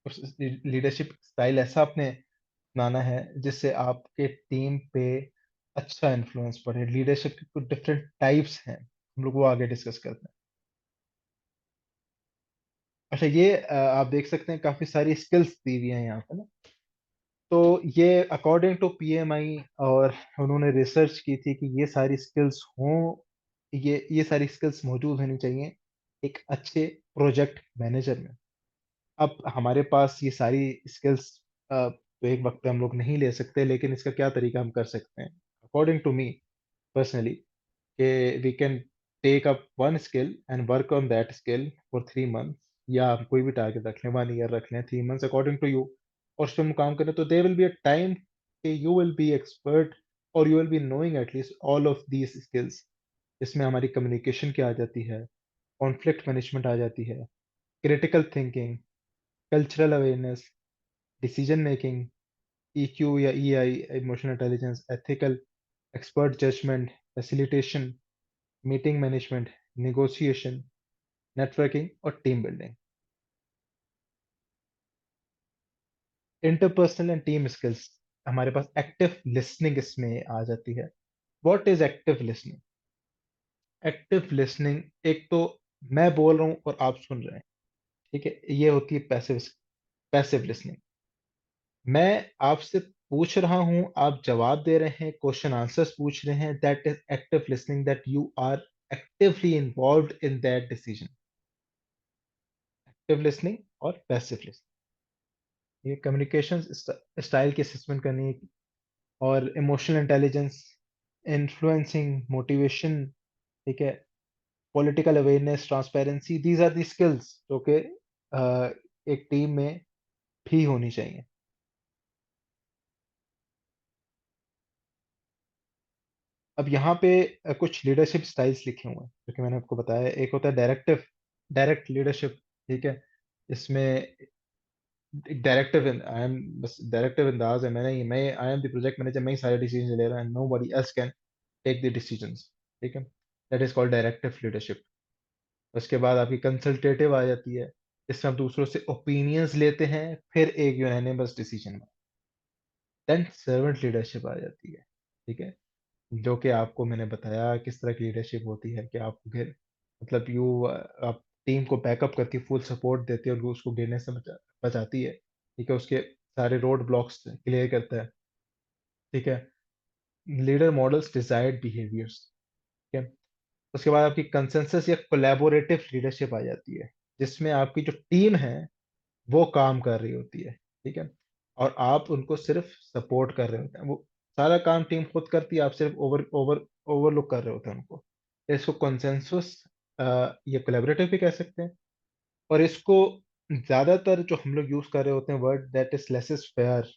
उस लीडरशिप स्टाइल ऐसा आपने अपनाना है जिससे आपके टीम पे अच्छा इन्फ्लुएंस पड़े। लीडरशिप के कुछ डिफरेंट टाइप्स हैं, हम लोग वो आगे डिस्कस करते हैं। अच्छा, ये आप देख सकते हैं काफी सारी स्किल्स दी हुई हैं यहाँ पे ना। तो ये अकॉर्डिंग टू पीएमआई, और उन्होंने रिसर्च की थी कि ये सारी स्किल्स हों, ये सारी स्किल्स मौजूद होनी चाहिए एक अच्छे प्रोजेक्ट मैनेजर में। अब हमारे पास ये सारी स्किल्स तो एक वक्त पे हम लोग नहीं ले सकते, लेकिन इसका क्या तरीका हम कर सकते हैं अकॉर्डिंग टू मी पर्सनली, कि we can take up one skill and work on that skill for 3 month, या आप कोई भी टारगेट रख लें, 1 ईयर रख लें, 3 मंथ्स अकॉर्डिंग टू यू, और उस पर हम काम करें तो there will be a time कि यू विल बी एक्सपर्ट और you will be knowing at least all of these skills. इसमें हमारी कम्युनिकेशन क्या आ जाती है, कॉन्फ्लिक्ट मैनेजमेंट आ जाती है, critical thinking, cultural awareness, decision making, EQ या EI, emotional intelligence, ethical, expert judgement, facilitation, meeting management, negotiation, networking और team building. Interpersonal and team skills, हमारे पास एक्टिव लिसनिंग इसमें आ जाती है। What is active listening? Active listening, एक तो मैं बोल रहा हूँ और आप सुन रहे हैं, ठीक है, ये होती है पैसिव पैसिव लिसनिंग। मैं आपसे पूछ रहा हूं, आप जवाब दे रहे हैं, क्वेश्चन आंसर्स पूछ रहे हैं, that is active listening, that you are actively involved in that decision. Active listening और पैसिव लिसनिंग, ये कम्युनिकेशन स्टाइल की असेसमेंट करनी है। और इमोशनल इंटेलिजेंस, इन्फ्लुएंसिंग, मोटिवेशन, ठीक है, political awareness, transparency, these are the skills जो कि एक टीम में भी होनी चाहिए। अब यहाँ पे कुछ लीडरशिप स्टाइल्स लिखे हुए हैं जो कि मैंने आपको बताया। एक होता है डायरेक्टिव, डायरेक्ट लीडरशिप, ठीक है। इसमें डायरेक्टिव, आई एम, बस डायरेक्टिव अंदाज है, मैं I am the project manager, मैं ही सारे डिसीजन ले रहा हूँ, nobody else can take the decisions, ठीक है। That is called directive leadership. उसके बाद आपकी कंसल्टेटिव आ जाती है, जिसमें आप दूसरों से ओपिनियंस लेते हैं, फिर एक यूनानिमस डिसीजन में। देन सर्वेंट लीडरशिप आ जाती है, ठीक है, जो कि आपको मैंने बताया किस तरह की लीडरशिप होती है कि आप फिर मतलब आप टीम को बैकअप करके फुल सपोर्ट देते हैं और वो उसको गिरने से बचाती है, ठीक है, उसके सारे रोड ब्लॉक्स क्लियर करता है, ठीक है। लीडर मॉडल्स डिजायर्ड बिहेवियर्स, ठीक है। उसके बाद आपकी कंसेंसस या कोलैबोरेटिव लीडरशिप आ जाती है, जिसमें आपकी जो टीम है वो काम कर रही होती है, ठीक है, और आप उनको सिर्फ सपोर्ट कर रहे होते हैं। वो सारा काम टीम खुद करती है, आप सिर्फ ओवरलुक कर रहे होते हैं उनको। इसको कंसेंसस या कोलैबोरेटिव भी कह सकते हैं। और इसको ज्यादातर जो हम लोग यूज कर रहे होते हैं word, that is less is fair.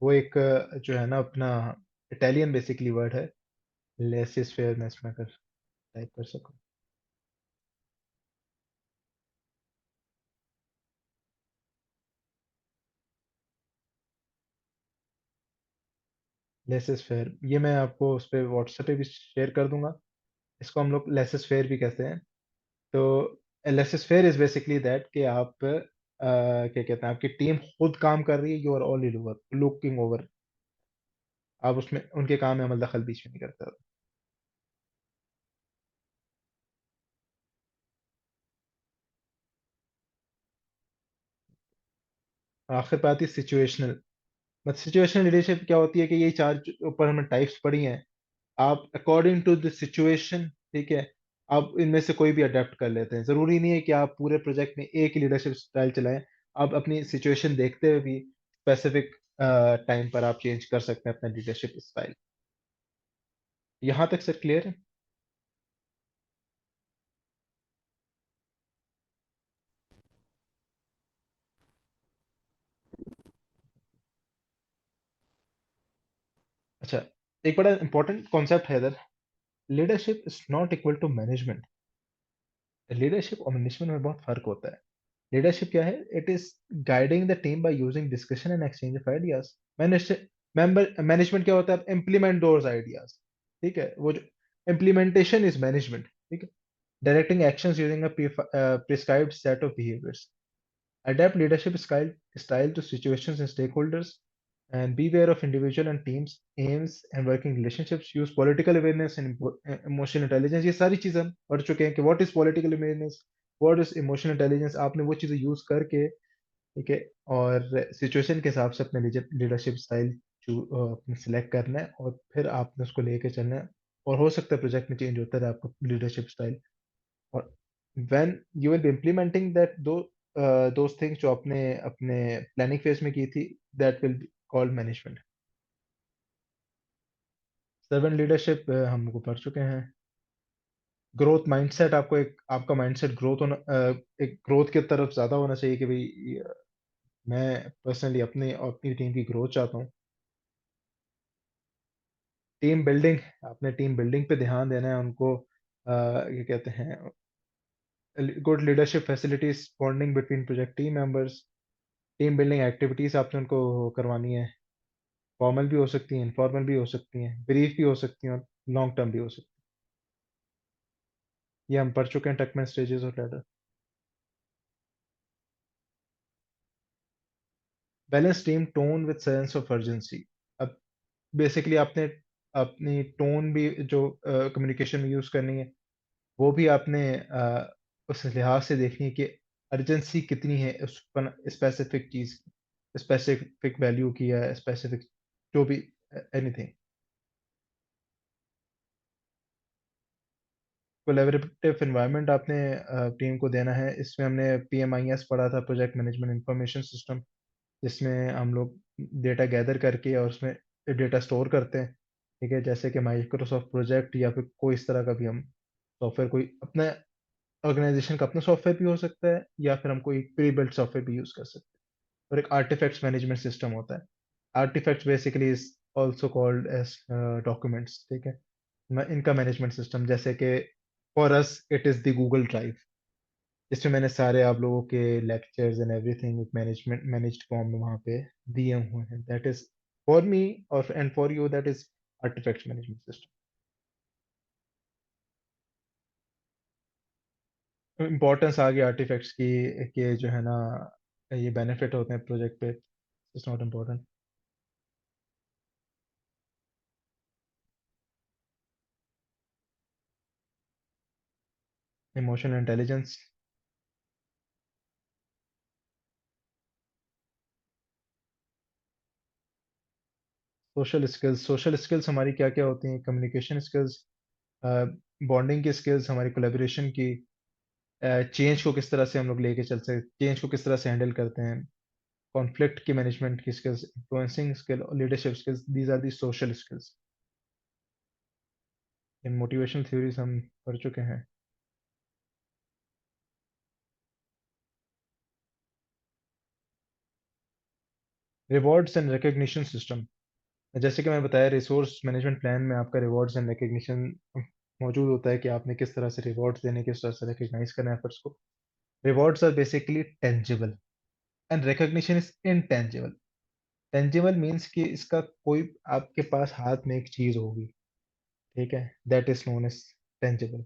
वो एक जो है ना अपना इटालियन बेसिकली वर्ड है, लेस इज फेयर। मैं इसमें अगर टाइप कर सकूं, लेस इज फेयर, ये मैं आपको उस पर व्हाट्सएप पे भी शेयर कर दूंगा। इसको हम लोग लेस इज फेयर भी कहते हैं। तो laces fair is basically that कि आप क्या कहते हैं, आपकी टीम खुद काम कर रही है, you are only looking over, आप उसमें उनके काम में अमल दखल बीच में नहीं करते। आखिर पे आती है सिचुएशनल। मतलब सिचुएशनल लीडरशिप क्या होती है कि ये चार ऊपर हमने टाइप्स पढ़ी हैं, आप अकॉर्डिंग टू द सिचुएशन, ठीक है, आप इनमें से कोई भी अडेप्ट कर लेते हैं। जरूरी नहीं है कि आप पूरे प्रोजेक्ट में एक ही लीडरशिप स्टाइल चलाएं, आप अपनी सिचुएशन देखते हुए भी स्पेसिफिक टाइम पर आप चेंज कर सकते हैं अपना लीडरशिप स्टाइल। यहाँ तक सर क्लियर है? अच्छा, एक बड़ा इंपॉर्टेंट कॉन्सेप्ट है इधर, leadership is not equal to management. Leadership और मैनेजमेंट में बहुत फर्क होता है। लीडरशिप क्या है? It is guiding the team by using discussion and exchange of ideas. Management क्या होता है? इम्प्लीमेंट दोज आइडियाज, ठीक है, वो जो इम्प्लीमेंटेशन इज मैनेजमेंट, ठीक है। Directing actions using a prescribed set of behaviours. Adapt leadership style to situations and stakeholders, and be aware of individual and teams aims and working relationships. Use political awareness and emotional intelligence. ये सारी चीजें हम पढ़ चुके हैं कि what is political awareness, what is emotional intelligence। आपने वो चीजें यूज करके, ठीक है, और सिचुएशन के हिसाब से अपने लीडरशिप स्टाइल अपने सिलेक्ट करना है, और फिर आपने उसको लेके चलना है। और हो सकता है प्रोजेक्ट में चेंज होता रहे आपका लीडरशिप स्टाइल। और when you will be implementing that those things जो आपने अपने प्लानिंग फेज में की थी, that will be called management। Servant leadership हमको पढ़ चुके हैं। ग्रोथ माइंडसेट, आपको एक आपका माइंडसेट ग्रोथ होना, एक ग्रोथ की तरफ ज्यादा होना चाहिए कि भाई मैं पर्सनली अपने अपनी टीम की ग्रोथ चाहता हूँ। टीम बिल्डिंग, आपने टीम बिल्डिंग पे ध्यान देना है उनको, ये कहते हैं good leadership facilities bonding between project team members. Team building activities आपने उनको करवानी है, फॉर्मल भी हो सकती हैं, इनफॉर्मल भी हो सकती हैं, ब्रीफ भी हो सकती हैं, और लॉन्ग टर्म भी हो सकती हैं। ये हम पढ़ चुके हैं, टकमैन स्टेजेस और ladder. Balance team tone with sense of urgency. अब बेसिकली आपने अपनी टोन भी जो कम्युनिकेशन में यूज करनी है, वो भी आपने उस लिहाज से देखनी है कि अर्जेंसी कितनी है उस स्पेसिफिक चीज की। स्पेसिफिक वैल्यू की या स्पेसिफिक जो भी एनीथिंग। कोलैबोरेटिव एनवायरनमेंट आपने टीम को देना है। इसमें हमने PMIS पढ़ा था, प्रोजेक्ट मैनेजमेंट इंफॉर्मेशन सिस्टम, जिसमें हम लोग डेटा गैदर करके और उसमें डेटा स्टोर करते हैं। ठीक है, जैसे कि माइक्रोसॉफ्ट प्रोजेक्ट या फिर कोई इस तरह का भी हम सॉफ्टवेयर, कोई अपना ऑर्गेनाइजेशन का अपना सॉफ्टवेयर भी हो सकता है या फिर हम कोई प्री बिल्ट सॉफ्टवेयर भी यूज कर सकते हैं। और एक आर्टिफैक्ट्स मैनेजमेंट सिस्टम होता है। Artifacts basically is also called as documents. ठीक है, इनका मैनेजमेंट सिस्टम, जैसे कि for us it is the Google Drive, इसमें मैंने सारे आप लोगों के लेक्चर्स एंड एवरीथिंग एक मैनेजमेंट मैनेज्ड फॉर्म में वहाँ पे दिए हुए हैं। दैट इज फॉर मी और and for you, that is artifacts management system. Importance आ गई आर्टिफैक्ट्स की कि जो है ना, ये बेनिफिट होते हैं प्रोजेक्ट पे। It's not important. Emotional intelligence. Social skills हमारी क्या क्या होती हैं? कम्युनिकेशन स्किल्स, बॉन्डिंग की स्किल्स, हमारी कोलेबोरेशन की, चेंज को किस तरह से हम लोग लेके चल सकते, चेंज को किस तरह से हैंडल करते हैं, कॉन्फ्लिक्ट की मैनेजमेंट की स्किल्स, इन्फ्लुएंसिंग स्किल और leadership skills, these are the social skills. इन मोटिवेशनल थ्योरीज हम पढ़ चुके हैं। रिवॉर्ड्स एंड रिकग्निशन सिस्टम, जैसे कि मैंने बताया, रिसोर्स मैनेजमेंट प्लान में आपका रिवॉर्ड्स एंड रिकग्निशन मौजूद होता है कि आपने किस तरह से रिवॉर्ड्स देने, किस तरह से रिकग्नाइज करना है एफर्ट्स को। Rewards are basically tangible and recognition is intangible. Tangible means कि इसका कोई आपके पास हाथ में एक चीज होगी। ठीक है, that is known as tangible.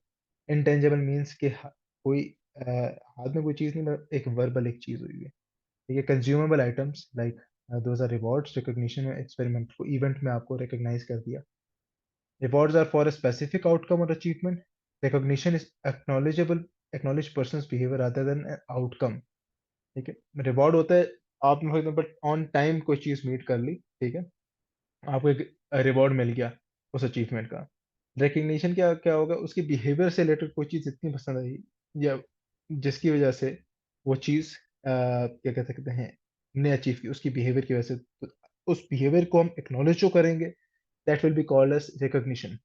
Intangible means कि कोई हाथ में कोई चीज नहीं, मतलब एक वर्बल एक चीज हुई है। ठीक है, consumable items like those are rewards. Recognition experiment को, इवेंट में आपको रिकॉग्नाइज कर दिया। Rewards are for a specific outcome और achievement. Recognition is acknowledge person's behaviour other than outcome. ठीक है, रिवॉर्ड होता है आपने फॉर एग्जाम्पल ऑन टाइम कोई चीज मीट कर ली, ठीक है, आपको एक रिवॉर्ड मिल गया उस अचीवमेंट का। रिकग्निशन क्या क्या होगा? उसकी बिहेवियर से रिलेटेड कोई चीज इतनी पसंद आई या जिसकी वजह से वो चीज क्या कह सकते हैं, हमने अचीव की उसकी बिहेवियर की वजह से, तो उस बिहेवियर को हम एक्नॉलेज जो करेंगे, that will be called as recognition.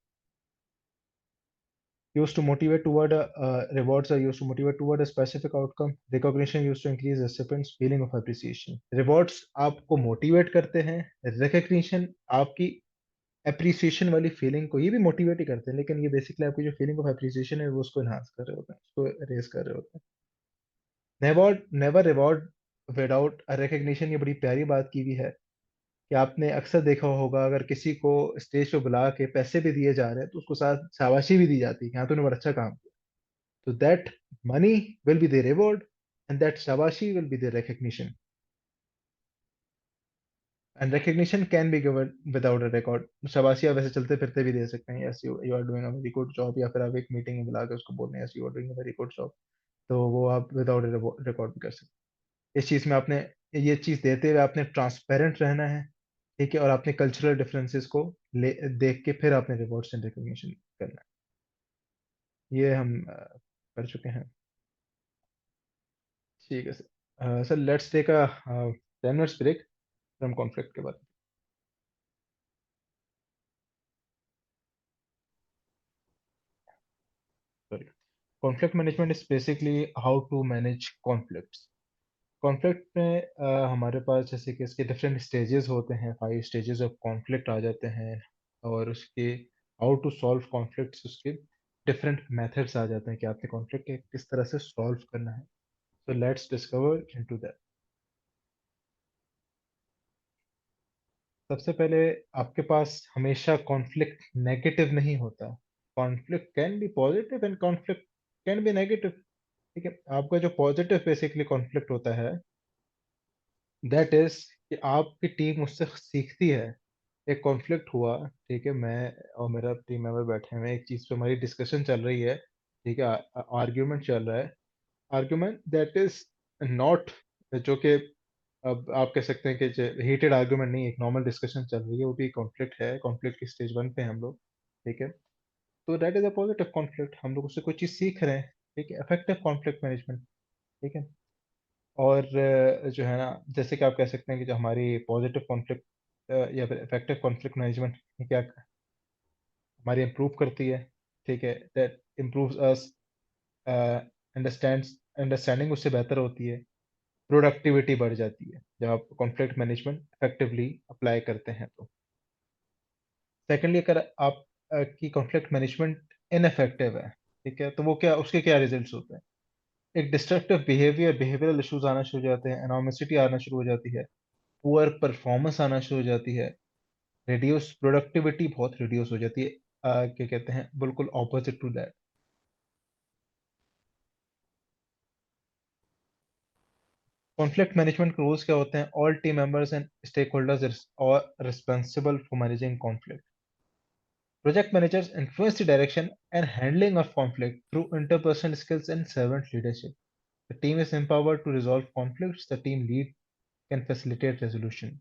Used to motivate toward rewards are used to motivate toward a specific outcome. Recognition used to increase recipients feeling of appreciation. Rewards आपको motivate करते हैं, recognition आपकी appreciation वाली feeling को, ये भी motivate ही करते हैं, लेकिन ये basically आपकी जो feeling of appreciation है वो उसको enhance कर रहे होते हैं, उसको raise कर रहे होते हैं। Never reward without a recognition, ये बड़ी प्यारी बात की हुई है कि आपने अक्सर देखा होगा, अगर किसी को स्टेज पे बुला के पैसे भी दिए जा रहे हैं तो उसको साथ शाबाशी भी दी जाती है कि हाँ तूने बड़ा अच्छा काम किया। So that money will be the reward and that shabashi will be the recognition. And recognition can be given without a record. शाबाशी आप वैसे चलते फिरते भी दे सकते हैं, yes you are doing a very good job, या फिर आप एक मीटिंग में बुला के उसको बोल रहे हैं yes you are doing a very good job, तो वो आप विदाउट रिकॉर्ड भी कर सकते हैं। इस चीज में आपने, ये चीज देते हुए आपने ट्रांसपेरेंट रहना है। ठीक है, और आपने कल्चरल डिफरेंसेस को देख के फिर आपने रिवॉर्ड्स एंड रिकॉग्निशन करना है। ये हम कर चुके हैं। ठीक है sir. Sir let's take a 10 minutes break, फिर हम कॉन्फ्लिक्ट के बारे में। Conflict management is basically how to manage conflicts. कॉन्फ्लिक्ट में हमारे पास जैसे कि इसके डिफरेंट स्टेजेस होते हैं, 5 स्टेजेस ऑफ कॉन्फ्लिक्ट आ जाते हैं। और उसके हाउ टू सॉल्व कॉन्फ्लिक्ट्स, उसके डिफरेंट मेथड्स आ जाते हैं कि आपने कॉन्फ्लिक्ट किस तरह से सॉल्व करना है। So let's discover into that. सबसे पहले, आपके पास हमेशा कॉन्फ्लिक्ट नेगेटिव नहीं होता। Conflict can be positive and conflict can be negative. ठीक है, आपका जो पॉजिटिव बेसिकली कॉन्फ्लिक्ट होता है, दैट इज कि आपकी टीम उससे सीखती है। एक कॉन्फ्लिक्ट हुआ, ठीक है, मैं और मेरा टीम मेंबर बैठे हुए हैं, एक चीज पे हमारी डिस्कशन चल रही है, ठीक है, आर्ग्यूमेंट चल रहा है। आर्ग्यूमेंट दैट इज नॉट, जो कि अब आप कह सकते हैं कि हीटेड आर्गुमेंट नहीं, एक नॉर्मल डिस्कशन चल रही है, वो भी कॉन्फ्लिक्ट है, कॉन्फ्लिक्ट की स्टेज 1 पे हैं हम लोग। ठीक है, तो that is a positive conflict, हम लोग उससे कोई चीज सीख रहे हैं। ठीक है, इफेक्टिव कॉन्फ्लिक्ट मैनेजमेंट। ठीक है, और जो है ना, जैसे कि आप कह सकते हैं कि जो हमारी पॉजिटिव कॉन्फ्लिक्ट या फिर इफेक्टिव कॉन्फ्लिक्ट मैनेजमेंट क्या हमारी इम्प्रूव करती है। ठीक है, that improves us, understands understanding उससे बेहतर होती है, प्रोडक्टिविटी बढ़ जाती है जब आप कॉन्फ्लिक्ट मैनेजमेंट इफेक्टिवली अप्लाई करते हैं तो। सेकेंडली, अगर आप की कॉन्फ्लिक्ट मैनेजमेंट इनफेक्टिव है, ठीक है, तो वो क्या, उसके क्या रिजल्ट्स होते हैं? एक डिस्ट्रक्टिव बिहेवियरल इश्यूज आना शुरू हो जाते हैं, एनॉर्मिसिटी आना शुरू हो जाती है, पुअर परफॉर्मेंस आना शुरू हो जाती है, रिड्यूस प्रोडक्टिविटी बहुत रिड्यूस हो जाती है। क्या कहते हैं, बिल्कुल opposite to that. Conflict management के रूल्स क्या होते हैं? All team members and stakeholders are responsible for managing conflict. Project managers influence the direction and handling of conflict through interpersonal skills and servant leadership. The team is empowered to resolve conflicts. The team lead can facilitate resolution.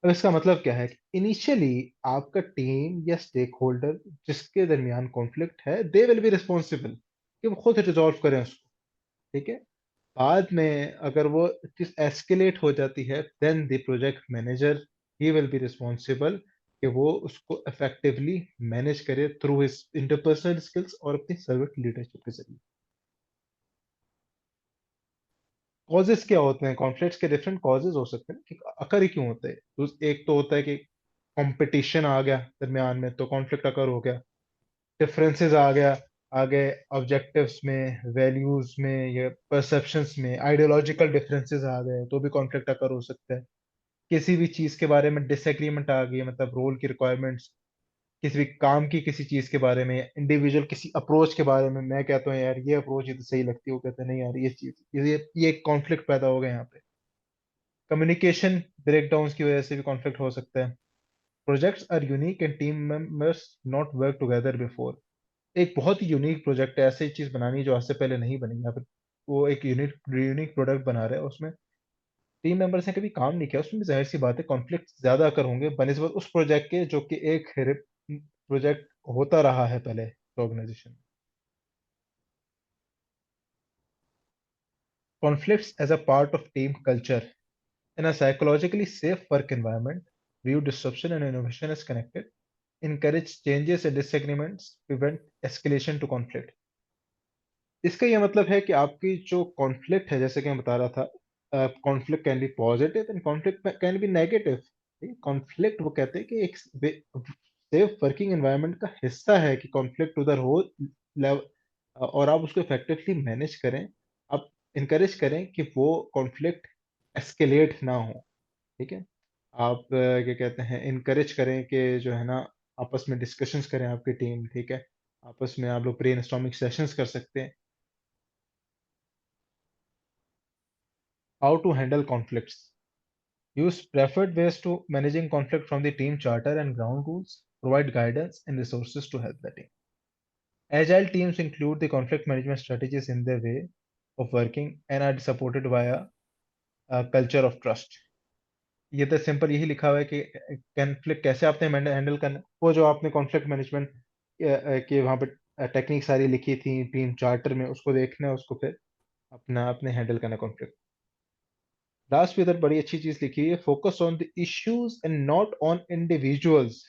अब इसका मतलब क्या है कि इनिशियली आपका टीम या स्टेक होल्डर जिसके दरमियान कॉन्फ्लिक्ट है, दे विल बी रिस्पॉन्सिबल कि वो खुद रिजॉल्व करें उसको। ठीक है, बाद में अगर वो चीज एस्केलेट हो जाती है, then the project manager he will be responsible कि वो उसको इफेक्टिवली मैनेज करे थ्रू हिज इंटरपर्सनल स्किल्स और अपनी सर्वेंट लीडरशिप के जरिए। कॉजेस क्या होते हैं कॉन्फ्लिक्ट्स के? डिफरेंट कॉजेस हो सकते हैं कि अकर ही क्यों होते हैं। तो एक तो होता है कि कंपटीशन आ गया दरमियान में, तो कॉन्फ्लिक्ट अकर हो गया। डिफरेंसेस आ गए ऑब्जेक्टिव्स में, वैल्यूज में, या परसेप्शंस में, आइडियोलॉजिकल डिफरेंसेस आ गए, तो भी कॉन्फ्लिक्ट अकर हो सकता है। किसी भी चीज के बारे में डिसएग्रीमेंट आ गई है, मतलब रोल की रिक्वायरमेंट्स, किसी भी काम की किसी चीज के बारे में, इंडिविजुअल किसी अप्रोच के बारे में, मैं कहता हूँ यार ये अप्रोच ये तो सही लगती है, वो कहते हैं नहीं यार ये चीज, ये कॉन्फ्लिक्ट पैदा हो गया यहाँ पे। कम्युनिकेशन ब्रेकडाउन की वजह से भी कॉन्फ्लिक्ट हो सकता है। Projects are unique and team members not work together before. एक बहुत ही यूनिक प्रोजेक्ट है, ऐसी चीज बनानी जो आज से पहले नहीं बनी, या फिर वो एक यूनिक यूनिक प्रोडक्ट बना रहे हैं, उसमें टीम मेंबर्स ने कभी काम नहीं किया, उसमें भी जाहिर सी बात है कॉन्फ्लिक्ट ज्यादा अकर होंगे बनिस्बत उस प्रोजेक्ट के जो कि एक प्रोजेक्ट होता रहा है पहले organisation. Conflicts as a part of team culture in a psychologically safe work environment, view disruption and innovation as connected, encourage changes and disagreements, prevent escalation to conflict। इसका ये मतलब है कि आपकी जो कॉन्फ्लिक्ट है, जैसे कि मैं बता रहा था, conflict can be positive and conflict can be negative. Conflict वो कहते हैं कि एक सेफ वर्किंग एनवायरनमेंट का हिस्सा है कि कॉन्फ्लिक्ट उधर हो और आप उसको इफेक्टिवली मैनेज करें। आप इनकरेज करें कि वो कॉन्फ्लिक्ट एस्केलेट ना हो। ठीक है, आप क्या कहते हैं, इनकरेज करें कि जो है ना, आपस में डिस्कशंस करें आपकी टीम। ठीक है, आपस में आप लोग ब्रेनस्टॉर्मिंग सेशंस कर सकते हैं। How to handle conflicts, use preferred ways to managing conflict from the team charter and ground rules, provide guidance and resources to help the team. Agile teams include the conflict management strategies in their way of working and are supported by a culture of trust। ये तो सिंपल यही लिखा हुआ है कि कॉन्फ्लिक्ट कैसे आपने हैंडल करना, वो जो आपने कॉन्फ्लिक्ट मैनेजमेंट के वहाँ पे टेक्निक सारी लिखी थी टीम चार्टर में, उसको देखना है, उसको फिर अपना अपने हैंडल करना कॉन्फ्लिक्ट। लास्ट पे इधर बड़ी अच्छी चीज लिखी है, focus on the issues and not on individuals.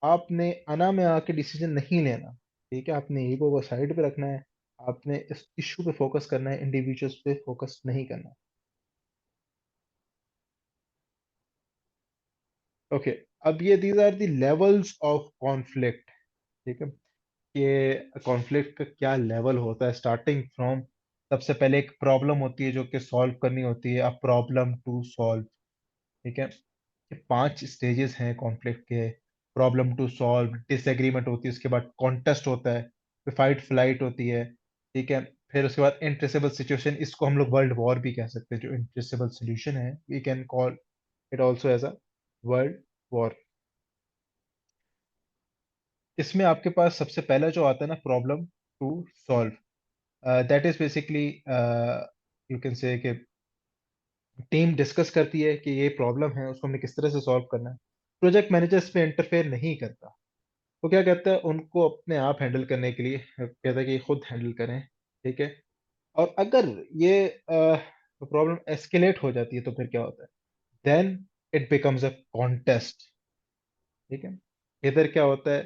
आपने अना में आके डिसीजन नहीं लेना। ठीक है, आपने ईगो को साइड पे रखना है, आपने इस इश्यू पे फोकस करना है, इंडिविजुअल्स पे फोकस नहीं करना। ओके, अब ये these are the levels of conflict. ठीक है, ये कॉन्फ्लिक्ट का क्या लेवल होता है, स्टार्टिंग फ्रॉम सबसे पहले एक प्रॉब्लम होती है जो कि सॉल्व करनी होती है, अ प्रॉब्लम टू सॉल्व। ठीक है, ये 5 स्टेजेस हैं कॉन्फ्लिक्ट के। प्रॉब्लम टू सॉल्व, डिसएग्रीमेंट होती है, उसके बाद कॉन्टेस्ट होता है, फिर फाइट फ्लाइट होती है। ठीक है, फिर उसके बाद इंट्रेसेबल सिचुएशन, इसको हम लोग वर्ल्ड वॉर भी कह सकते हैं। जो इंट्रेसेबल सोल्यूशन है, we can call it also as a world war. इसमें आपके पास सबसे पहला जो आता है ना, problem to solve, that is basically you can say कि टीम डिस्कस करती है कि ये प्रॉब्लम है, उसको हमने किस तरह से सॉल्व करना है। प्रोजेक्ट मैनेजर इस पे इंटरफेयर नहीं करता। वो क्या कहता है, उनको अपने आप हैंडल करने के लिए कहता है कि खुद हैंडल करें। ठीक है। और अगर ये प्रॉब्लम एस्केलेट हो जाती है तो फिर क्या होता है, then it becomes a contest. ठीक है। इधर क्या होता है,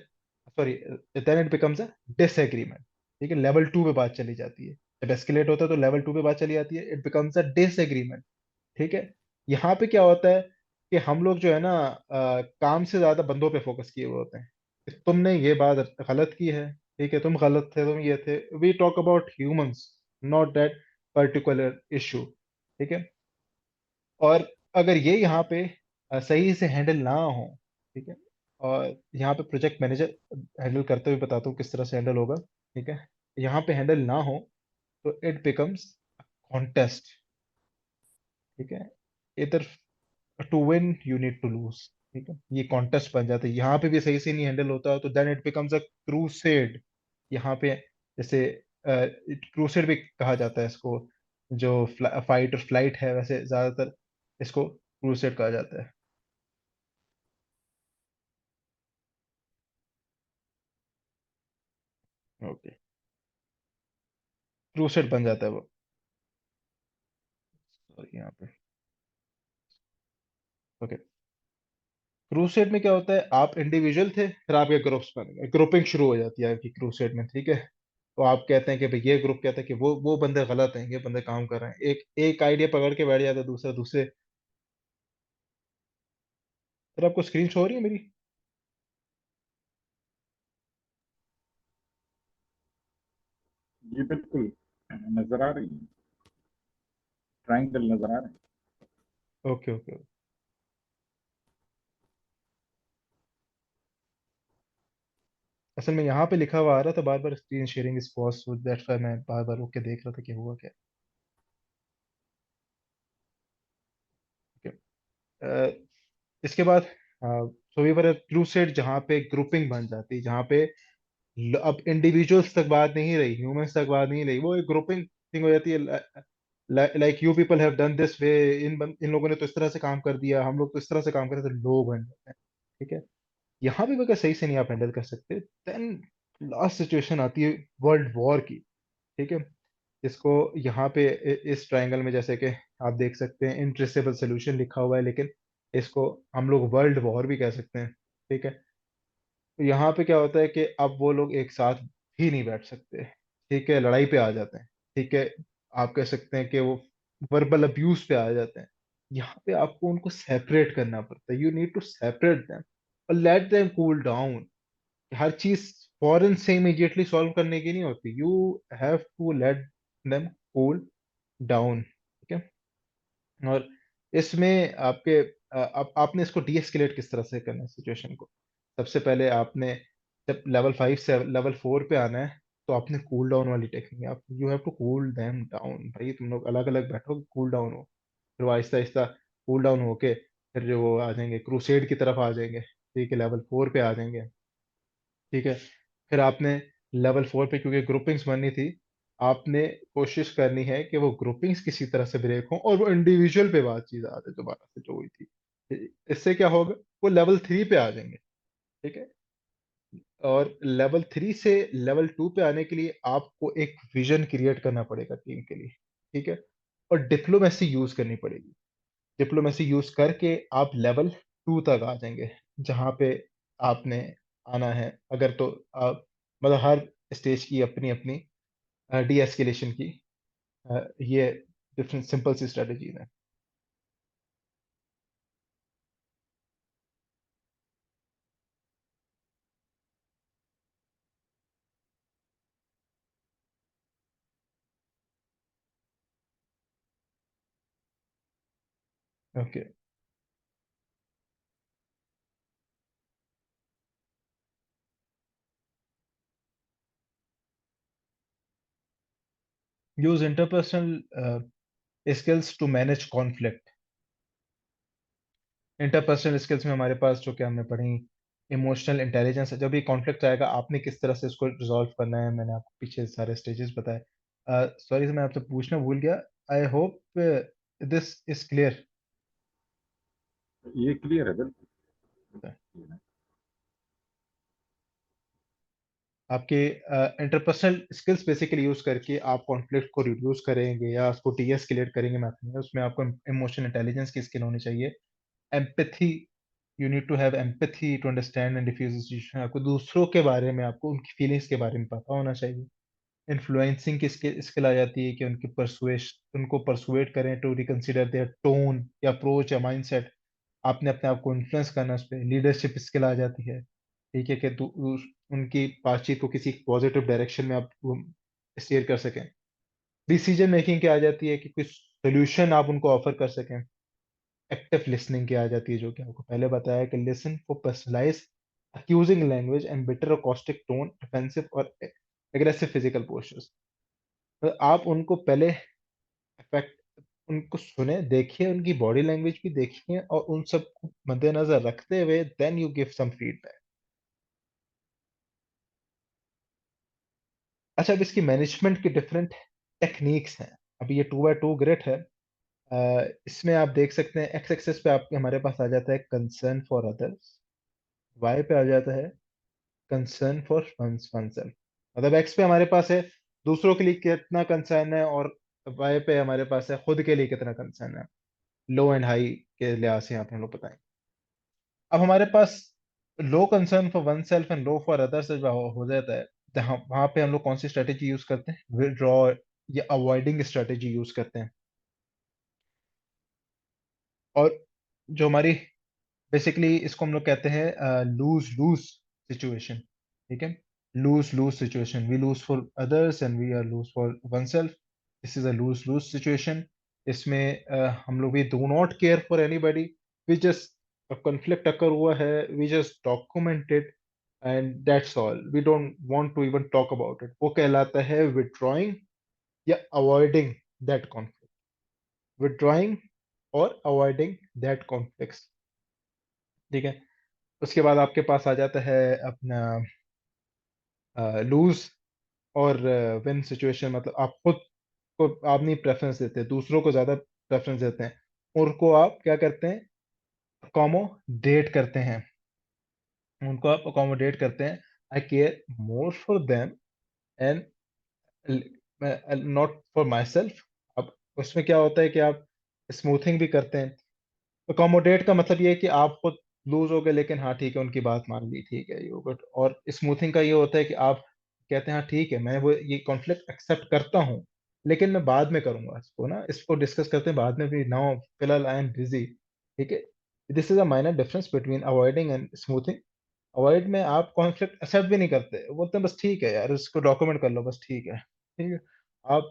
sorry, then it becomes a disagreement. ठीक है, लेवल 2 पे बात चली जाती है। जब एस्केलेट होता है तो लेवल 2 पे बात चली जाती है, इट बिकम्स अ डिसएग्रीमेंट। ठीक है। यहाँ पे क्या होता है कि हम लोग जो है ना, काम से ज्यादा बंदों पे फोकस किए हुए होते हैं कि तुमने ये बात गलत की है। ठीक है, तुम गलत थे, तुम ये थे। We talk about humans, not that particular issue. ठीक है। और अगर ये यहाँ पे सही से हैंडल ना हो, ठीक है, और यहाँ पे प्रोजेक्ट मैनेजर हैंडल करते हुए बताता हूँ किस तरह से हैंडल होगा। ठीक है। यहाँ पे हैंडल ना हो तो इट बिकम्स कॉन्टेस्ट। ठीक है। इधर to win you need to lose. ठीक है, ये कॉन्टेस्ट बन जाता है। यहाँ पे भी सही से नहीं हैंडल होता तो then it becomes a crusade. यहाँ पे जैसे क्रूसेड भी कहा जाता है इसको, जो फाइट और फ्लाइट है, वैसे ज्यादातर इसको क्रूसेड कहा जाता है। ओके, क्रूसेड बन जाता है वो। सॉरी, यहाँ पे। ओके। क्रूसेड में क्या होता है, आप इंडिविजुअल थे, फिर आपके ग्रुप्स बन गए, ग्रुपिंग शुरू हो जाती है आपकी क्रूसेड में। ठीक है। तो आप कहते हैं कि भाई ये ग्रुप कहता है कि वो बंदे गलत हैं, ये बंदे काम कर रहे हैं। एक एक आइडिया पकड़ के बैठ जाता है, दूसरा दूसरे। फिर आपको स्क्रीन शो हो रही है मेरी? जी बिल्कुल नजर आ रही है, ट्रायंगल नजर आ रहे हैं। Okay okay. असल में यहाँ पे लिखा हुआ आ रहा था बार बार, screen sharing is possible, that's why मैं बार बार रुक के देख रहा था कि हुआ क्या। ओके। इसके बाद सो वी वर क्रूसेड, जहाँ पे ग्रुपिंग बन जाती, जहाँ पे अब इंडिविजुअल्स तक बात नहीं रही, ह्यूमंस तक बात नहीं रही, वो एक ग्रुपिंग थिंग हो जाती है। Like you people have done this way, इन लोगों ने तो इस तरह से काम कर दिया, हम लोग तो इस तरह से काम कर रहे थे, लोग बन जाते हैं। ठीक है। यहाँ भी अगर सही से नहीं आप हैंडल कर सकते, देन लास्ट सिचुएशन आती है वर्ल्ड वॉर की। ठीक है। इसको यहाँ पे इस ट्रायंगल में जैसे कि आप देख सकते हैं इनट्रेसेबल सोल्यूशन लिखा हुआ है, लेकिन इसको हम लोग वर्ल्ड वॉर भी कह सकते हैं। ठीक है। तो यहाँ पे क्या होता है कि अब वो लोग एक साथ भी नहीं बैठ सकते। ठीक है, लड़ाई पे आ जाते हैं। ठीक है। आप कह सकते हैं कि वो वर्बल अब्यूज पे आ जाते हैं। यहाँ पे आपको उनको सेपरेट करना पड़ता है, you need to separate them और लेट देम कूल डाउन। हर चीज फौरन से इमीडिएटली सॉल्व करने की नहीं होती, you have to let them cool down. ठीक है। और इसमें आपके आपने इसको डीएस्केलेट किस तरह से करना है सिचुएशन को। सबसे पहले आपने, जब लेवल 5 से लेवल 4 पे आना है, तो आपने कूल डाउन वाली टेक्निक, आप you have to cool them down. भाई तुम लोग अलग अलग बैठो, कूल डाउन हो। फिर वो आहिस्ता आहिस्ता कूल डाउन होके फिर जो वो आ जाएंगे, क्रूसेड की तरफ आ जाएंगे। ठीक है, लेवल 4 पे आ जाएंगे। ठीक है। फिर आपने लेवल 4 पे, क्योंकि ग्रुपिंग्स बननी थी, आपने कोशिश करनी है कि वो ग्रुपिंग्स किसी तरह से ब्रेक हों और वो इंडिविजुअल पे बातचीत आ जाए दोबारा से जो हुई थी। इससे क्या होगा, वो लेवल 3 पे आ जाएंगे। ठीक है। और लेवल 3 से लेवल 2 पे आने के लिए आपको एक विजन क्रिएट करना पड़ेगा टीम के लिए। ठीक है। और डिप्लोमेसी यूज करनी पड़ेगी। डिप्लोमेसी यूज करके आप लेवल 2 तक आ जाएंगे, जहाँ पे आपने आना है। अगर तो आप, मतलब हर स्टेज की अपनी अपनी डी एस्केलेशन की ये डिफरेंट सिंपल सी स्ट्रेटजी है। Okay. Use interpersonal skills to manage conflict. Interpersonal skills में हमारे पास जो कि हमने पढ़ी, इमोशनल इंटेलिजेंस है। जब भी कॉन्फ्लिक्ट आएगा आपने किस तरह से इसको रिजॉल्व करना है, मैंने आपको पीछे सारे स्टेजेस बताए। सॉरी, मैं आपसे पूछना भूल गया। आई होप दिस इज क्लियर? ये क्लियर है बिल्कुल। आपके इंटरपर्सनल स्किल्स बेसिकली यूज करके आप कॉन्फ्लिक्ट को रिड्यूस करेंगे या उसको डीएस्केलेट करेंगे मैथड में, उसमें आपको इमोशन इंटेलिजेंस की स्किल होनी चाहिए। Empathy, you need to have empathy to understand and diffuse situation. आपको दूसरों के बारे में, आपको उनकी फीलिंग्स के बारे में पता होना चाहिए। इन्फ्लुएंसिंग की स्किल आ जाती है कि उनकी परसुएश उनको परसुएट करें टू रिकंसिडर देयर टोन या अप्रोच या माइंडसेट। आपने अपने आप को इन्फ्लुएंस करना, उस पर लीडरशिप स्किल आ जाती है। ठीक है कि उनकी बातचीत को किसी पॉजिटिव डायरेक्शन में आप स्टीयर कर सकें। डिसीजन मेकिंग की आ जाती है कि कुछ सोल्यूशन आप उनको ऑफर कर सकें। एक्टिव लिसनिंग की आ जाती है, जो कि आपको पहले बताया कि listen for personalise accusing language and bitter और कॉस्टिक टोन, डिफेंसिव और एग्रेसिव फिजिकल पोस्चर्स। तो आप उनको पहले इफेक्ट उनको सुने, देखिए, उनकी बॉडी लैंग्वेज भी देखिए और उन सब को मद्देनजर रखते हुए then you give some feedback. अच्छा, अब इसकी मैनेजमेंट की डिफरेंट टेक्निक्स हैं। अभी ये 2x2 ग्रिड है। इसमें आप देख सकते हैं एक्स एक्सेस पे आपके हमारे पास आ जाता है कंसर्न फॉर अदर्स, वाई पे आ जाता है कंसर्न फॉर oneself। मतलब एक्स पे हमारे पास है दूसरों के लिए कितना कंसर्न है, और वाई पे हमारे पास है खुद के लिए कितना कंसर्न है। लो एंड हाई के लिहाज से यहाँ पे हम लोग बताएं। अब हमारे पास low concern for oneself and low for others जब हो जाता है, जहाँ वहां पे हम लोग कौन सी स्ट्रेटेजी यूज करते हैं? विड्रॉ या अवॉइडिंग स्ट्रेटेजी यूज करते हैं। और जो हमारी बेसिकली इसको हम लोग कहते हैं लूज लूज सिचुएशन। ठीक है, lose lose situation, we lose for others and we are lose for oneself. This is a lose lose situation. इसमें हम लोग we do not care for anybody, we just conflict occur हुआ है, we just document it and that's all, we don't want to even talk about it. वो कहलाता है विड्रॉइंग या अवॉइडिंग दैट कॉन्फ्लिक्ट। विड्रॉइंग और अवॉइडिंग दैट कॉन्फ्लिक्ट। ठीक है, उसके बाद आपके पास आ जाता है अपना लूज और विन सिचुएशन। मतलब आप खुद को आप नहीं प्रेफरेंस देते, दूसरों को ज्यादा प्रेफरेंस देते हैं, उनको आप क्या करते हैं? अकोमोडेट करते हैं। उनको आप अकोमोडेट करते हैं। I care more for them and not for myself. अब उसमें क्या होता है कि आप स्मूथिंग भी करते हैं। अकोमोडेट का मतलब ये है कि आप खुद लूज हो गए, लेकिन हाँ ठीक है, उनकी बात मान ली, ठीक है, यू गुड। और स्मूथिंग का ये होता है कि आप कहते हैं हाँ ठीक है, मैं वो ये कॉन्फ्लिक्ट एक्सेप्ट करता हूँ, लेकिन मैं बाद में करूंगा इसको, ना इसको डिस्कस करते हैं बाद में भी, नाउ फिलहाल आई एम बिजी। ठीक है, this is a minor difference between avoiding and smoothing. Avoid में आप कॉन्फ्लिक्ट एक्सेप्ट भी नहीं करते, बोलते हैं बस ठीक है यार, इसको डॉक्यूमेंट कर लो, बस ठीक है, ठीक है। आप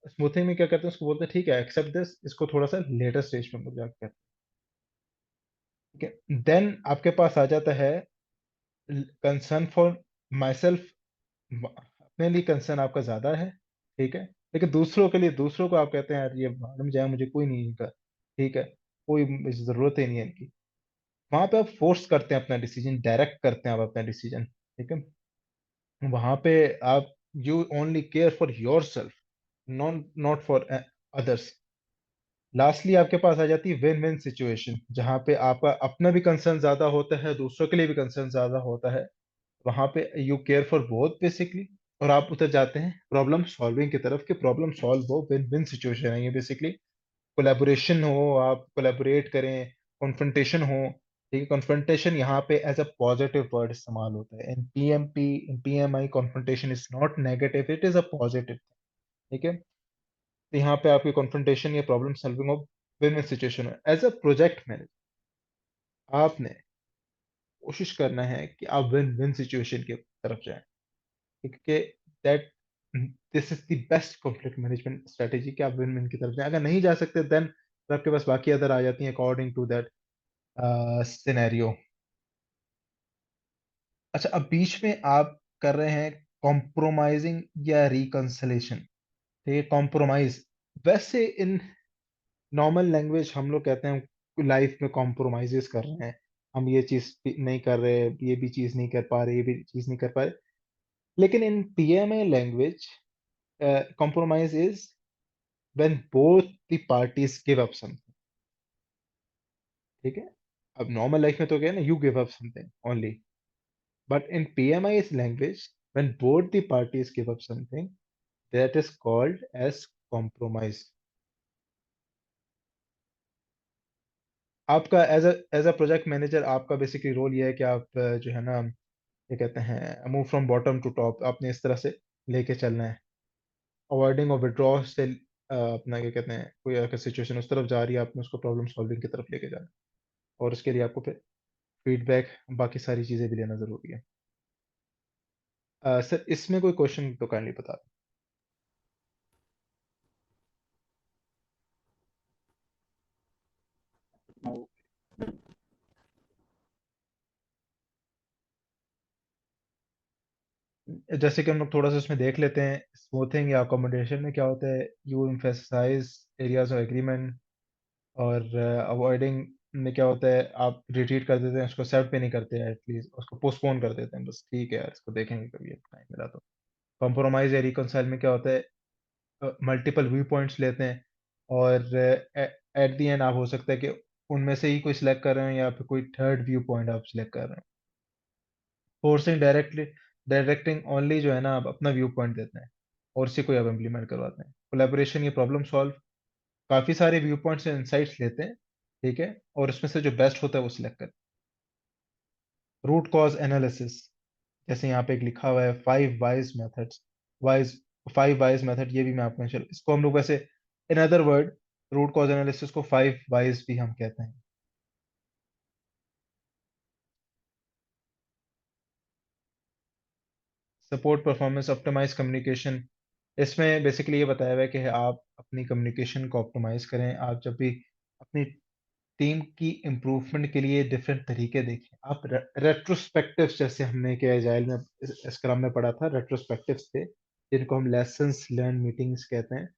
स्मूथिंग में क्या करते हैं? उसको बोलते हैं ठीक है, एक्सेप्ट दिस, इसको थोड़ा सा लेटर स्टेज में जाकर। ठीक है, देन आपके पास आ जाता है कंसर्न फॉर माई सेल्फ। अपने लिए कंसर्न आपका ज्यादा है, ठीक है, लेकिन दूसरों के लिए, दूसरों को आप कहते हैं यार ये मालूम जाए, मुझे कोई नहीं इनका, ठीक है, कोई मुझे जरूरत ही नहीं है इनकी। वहां पे आप फोर्स करते हैं अपना डिसीजन, डायरेक्ट करते हैं आप अपना डिसीजन। ठीक है, वहां पे आप you only care for your self, not not for others. Lastly आपके पास आ जाती है विन विन सिचुएशन, जहां पे आपका अपना भी कंसर्न ज्यादा होता है, दूसरों के लिए भी कंसर्न ज्यादा होता है। वहां पे you care for both basically, और आप उतर जाते हैं प्रॉब्लम सॉल्विंग की तरफ, कि प्रॉब्लम सॉल्व हो, विन विन सिचुएशन है ये बेसिकली। कोलैबोरेशन हो, आप कोलैबोरेट करें, कॉन्फ्रंटेशन हो। ठीक है, कॉन्फ्रंटेशन यहाँ पे एज अ पॉजिटिव वर्ड इस्तेमाल होता है। In PMP, in PMI, confrontation is not negative, it is a positive. ठीक है, तो यहाँ पे आपकी कॉन्फ्रंटेशन या प्रॉब्लम सॉल्विंग हो, विन विन सिचुएशन हो। एज अ प्रोजेक्ट मैनेजर आपने कोशिश करना है कि आप विन विन सिचुएशन की तरफ जाएं। ठीक है, that this is the best conflict management strategy, कि आप विन विन की तरफ जाएं। अगर नहीं जा सकते देन आपके पास बाकी अदर आ जाती हैं अकॉर्डिंग टू दैट सिनेरियो। अच्छा, अब बीच में आप कर रहे हैं कॉम्प्रोमाइजिंग या रिकंसलेशन। ठीक है, कॉम्प्रोमाइज वैसे इन नॉर्मल लैंग्वेज हम लोग कहते हैं लाइफ में कॉम्प्रोमाइजेस कर रहे हैं, हम ये चीज नहीं कर रहे, ये भी चीज नहीं कर पा रहे, ये भी चीज नहीं कर पा रहे। लेकिन in PMA language compromise is when both the parties give up something. ठीक है, अब नॉर्मल लाइफ में तो क्या है ना, you give up something only, but in PMI language when both the parties give up something, that is called as compromise. आपका एज अ प्रोजेक्ट मैनेजर आपका बेसिकली रोल ये है कि आप जो है ना, ये कहते हैं move from bottom to top, आपने इस तरह से लेके चलना है, अवॉइडिंग और विड्रॉ से अपना क्या कहते हैं, कोई अगर सिचुएशन उस तरफ जा रही है, आपने उसको प्रॉब्लम सॉल्विंग की तरफ लेके जाना है, और उसके लिए आपको फिर फीडबैक, बाकी सारी चीजें भी लेना जरूरी है। सर इसमें कोई क्वेश्चन तो काइंडली बता Now, दें। जैसे कि हम लोग थोड़ा सा इसमें देख लेते हैं, स्मूथिंग या अकोमोडेशन में क्या होता है, you emphasise areas of agreement, और अवॉइडिंग में क्या होता है, आप रिट्रीट कर देते हैं, उसको एक्सेप्ट पे नहीं करते हैं, एटलीस्ट उसको पोस्टपोन कर देते हैं, बस ठीक है यार इसको देखेंगे कभी टाइम मिला तो। कॉम्प्रोमाइज या रिकंसाइल में क्या होता है, मल्टीपल व्यू पॉइंट्स लेते हैं, और एट द एंड आप हो सकता है कि उनमें से ही कोई सिलेक्ट कर रहे हैं, या फिर कोई थर्ड व्यू पॉइंट आप सिलेक्ट कर रहे हैं। फोर्सिंग डायरेक्टली, डायरेक्टिंग ओनली जो है ना, आप अपना व्यू पॉइंट देते हैं और उसी को आप इम्प्लीमेंट करवाते हैं। कोलैबोरेशन, ये प्रॉब्लम सॉल्व, काफी सारे व्यू पॉइंट्स से इंसाइट्स लेते हैं, ठीक है, और उसमें से जो बेस्ट होता है वो सिलेक्ट करते हैं। रूट कॉज एनालिसिस, जैसे यहाँ पे एक लिखा हुआ है 5 whys methods, whys 5 whys method, ये भी मैं आपको इसको हम लोग वैसे in other word, root cause analysis को 5 वाइज भी हम कहते हैं। सपोर्ट परफॉर्मेंस ऑप्टिमाइज कम्युनिकेशन, इसमें बेसिकली ये बताया हुआ है कि आप अपनी कम्युनिकेशन को ऑप्टिमाइज करें। आप जब भी अपनी टीम की इम्प्रूवमेंट के लिए डिफरेंट तरीके देखें, आप रेट्रोस्पेक्टिव्स, जैसे हमने कि एजाइल में स्क्रम में पढ़ा था, रेट्रोस्पेक्टिव्स थे जिनको हम लेसन्स लर्न मीटिंग्स कहते हैं।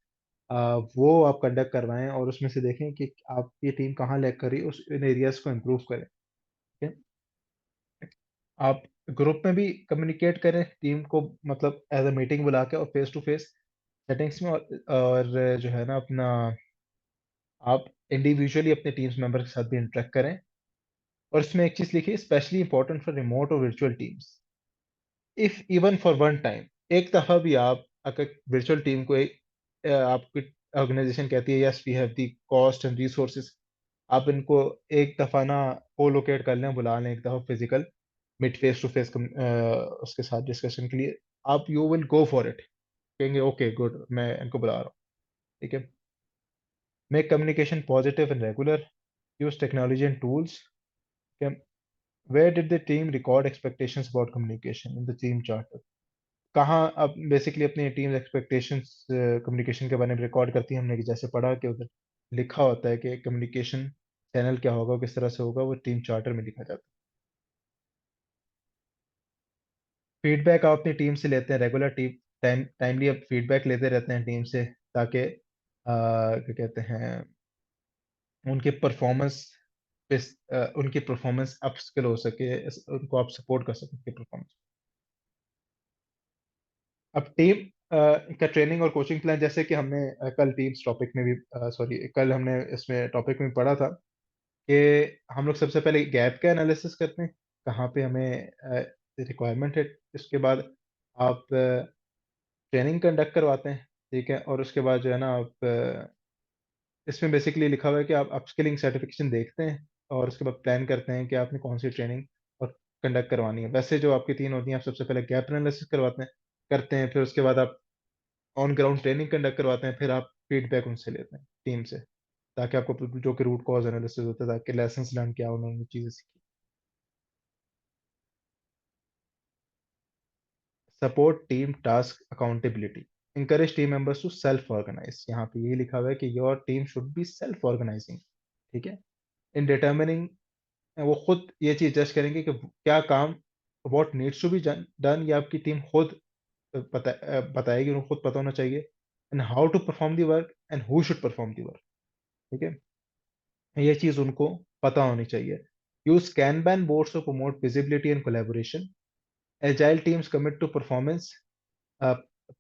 वो आप कंडक्ट करवाएं और उसमें से देखें कि आपकी टीम कहाँ लैग कर रही है, उस इन एरियाज को इम्प्रूव करें, ठीक है। आप ग्रुप में भी कम्युनिकेट करें टीम को, मतलब एज अ मीटिंग बुला के और फेस टू फेस सेटिंग्स में, और जो है ना अपना, आप इंडिविजुअली अपने टीम्स मेंबर के साथ भी इंटरेक्ट करें। और इसमें एक चीज लिखी, स्पेशली इंपॉर्टेंट फॉर रिमोट और virtual teams, if even for one time, एक दफा भी आप अगर वर्चुअल टीम को आपकी ऑर्गेनाइजेशन कहती है yes we have the cost and resources, आप इनको एक दफा ना कोलोकेट कर लें, बुला लें एक दफा physical mid face to face उसके साथ डिस्कशन के लिए, आप you will go for it, कहेंगे ओके गुड मैं इनको बुला रहा हूँ, ठीक है। Make communication positive and regular, use technology and tools. Where did the team record expectations about communication in the team charter, कहाँ अब बेसिकली अपनी टीम एक्सपेक्टेशंस कम्युनिकेशन के बारे में रिकॉर्ड करती है, हमने कि जैसे पढ़ा कि उधर लिखा होता है कि कम्युनिकेशन चैनल क्या होगा, किस तरह से होगा, वो टीम चार्टर में लिखा जाता है। फीडबैक आप अपनी टीम से लेते हैं रेगुलर, टाइमली आप फीडबैक लेते रहते हैं टीम से, ताकि क्या कहते हैं, उनके परफॉर्मेंस पे उनकी परफॉर्मेंस अपस्किल हो सके, उनको आप सपोर्ट कर सकें उनकी परफॉर्मेंस। अब टीम का ट्रेनिंग और कोचिंग प्लान, जैसे कि हमने कल टीम्स टॉपिक में भी, सॉरी कल हमने इसमें टॉपिक में पढ़ा था कि हम लोग सबसे पहले गैप का एनालिसिस करते हैं, कहाँ पे हमें रिक्वायरमेंट है, इसके बाद आप ट्रेनिंग कंडक्ट करवाते हैं, ठीक है, और उसके बाद जो है ना आप इसमें बेसिकली लिखा हुआ है कि आप अपस्किलिंग सर्टिफिकेशन देखते हैं, और उसके बाद प्लान करते हैं कि आपने कौन सी ट्रेनिंग और कंडक्ट करवानी है। वैसे जो आपकी 3 होती हैं, आप सबसे पहले गैप एनालिसिस करवाते हैं, करते हैं, फिर उसके बाद आप ऑन ग्राउंड ट्रेनिंग कंडक्ट करवाते हैं, फिर आप फीडबैक उनसे लेते हैं टीम से, ताकि आपको जो कि रूट कॉज एनालिसिस होता है, ताकि लेसन लर्न क्या उन्होंने चीजें सीखी। Support team task accountability, encourage team members to self organise, यहाँ पे ये लिखा हुआ है कि your team should be self organising, ठीक है। इन डिटर्मिनिंग, वो खुद ये चीज जज करेंगे कि क्या काम, what needs to be done, ये आपकी टीम खुद बताएगी, उनको खुद पता होना चाहिए। And how to perform the work and who should perform the work, ठीक है, ये चीज उनको पता होनी चाहिए। Use kanban boards to promote visibility and collaboration, agile teams commit to performance,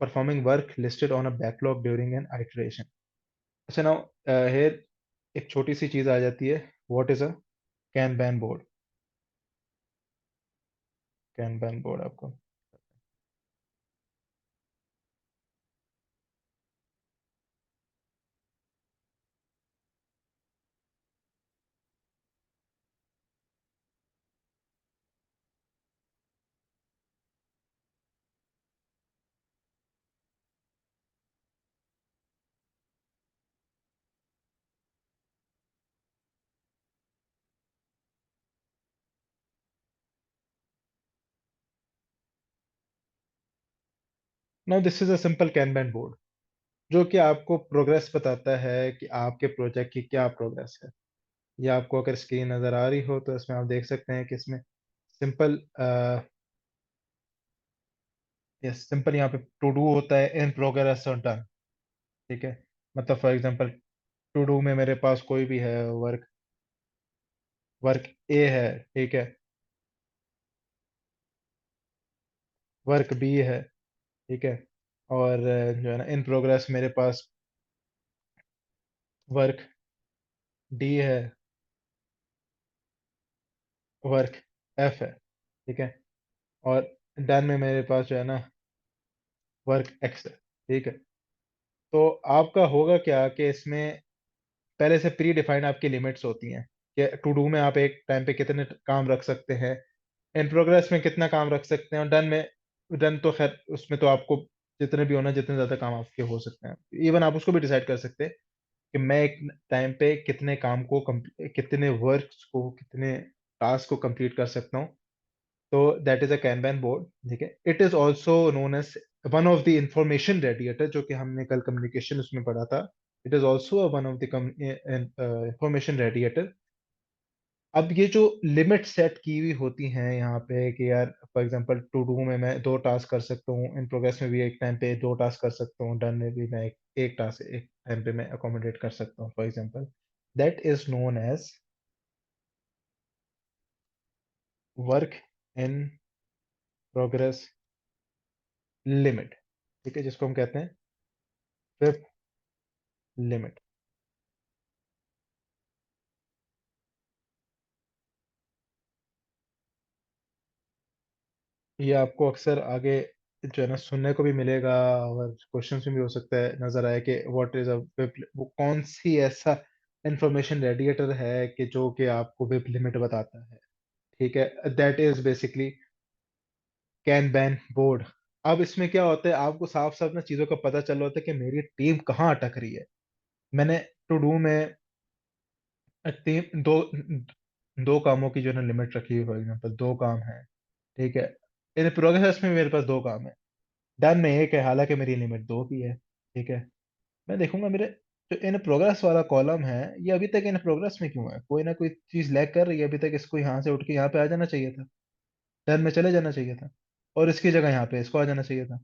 performing work listed on a backlog during an iteration. अच्छा नाउ हेयर एक छोटी सी चीज आ जाती है, what is a कैनबैन board? Kanban board आपको now this is a simple kanban board, जो कि आपको प्रोग्रेस बताता है कि आपके प्रोजेक्ट की क्या प्रोग्रेस है। ये आपको अगर स्क्रीन नज़र आ रही हो तो इसमें आप देख सकते हैं कि इसमें सिंपल यस सिंपल यहाँ पे टू डू होता है, इन प्रोग्रेस और डन। ठीक है, मतलब फॉर एग्जांपल टू डू में मेरे पास कोई भी है वर्क, वर्क ए है, ठीक है, वर्क बी है, ठीक है, और जो है ना इन प्रोग्रेस मेरे पास वर्क डी है, वर्क एफ है, ठीक है, और डन में मेरे पास जो है ना वर्क एक्स है। ठीक है, तो आपका होगा क्या कि इसमें पहले से प्री डिफाइंड आपकी लिमिट्स होती हैं कि टू डू में आप एक टाइम पे कितने काम रख सकते हैं, इन प्रोग्रेस में कितना काम रख सकते हैं, और डन में, डन तो खैर उसमें तो आपको जितने भी होना, जितने ज्यादा काम आपके हो सकते हैं, इवन आप उसको भी डिसाइड कर सकते हैं कि मैं एक टाइम पे कितने काम को कितने वर्क्स को, कितने टास्क को कंप्लीट कर सकता हूँ। तो दैट इज अ कैनबैन बोर्ड। ठीक है, it is also known as one of the information radiator, जो कि हमने कल कम्युनिकेशन उसमें पढ़ा था। It is also one of the information radiator. अब ये जो लिमिट सेट की हुई होती हैं यहाँ पे कि यार फॉर एग्जांपल टू डू में मैं दो टास्क कर सकता हूँ, इन प्रोग्रेस में भी एक टाइम पे दो टास्क कर सकता हूँ, डन में भी मैं एक टास्क एक टाइम पे मैं अकोमोडेट कर सकता हूँ, for example that is known as work in progress limit. ठीक है, जिसको हम कहते हैं फिफ्थ लिमिट। ये आपको अक्सर आगे जो है ना सुनने को भी मिलेगा, और क्वेश्चन में भी हो सकता है नजर आए कि व्हाट इज अ विप, वो कौन सी ऐसा इंफॉर्मेशन रेडिएटर है कि जो कि आपको विप लिमिट बताता है। ठीक है, that is basically can ban board. अब इसमें क्या होता है, आपको साफ साफ ना चीजों का पता चल रहा होता है कि मेरी टीम कहाँ अटक रही है। मैंने टू डू में टीम दो कामों की जो है ना लिमिट रखी हुई, फॉर एग्जाम्पल दो काम है, ठीक है, इन प्रोग्रेस में मेरे पास दो काम है, डन में एक है, हालांकि मेरी लिमिट दो की है। ठीक है, मैं देखूंगा मेरे जो इन प्रोग्रेस वाला कॉलम है, ये अभी तक इन प्रोग्रेस में क्यों है, कोई ना कोई चीज लैग कर रही है अभी तक, इसको यहाँ से उठ के यहाँ पे आ जाना चाहिए था, डन में चले जाना चाहिए था, और इसकी जगह यहाँ पे इसको आ जाना चाहिए था,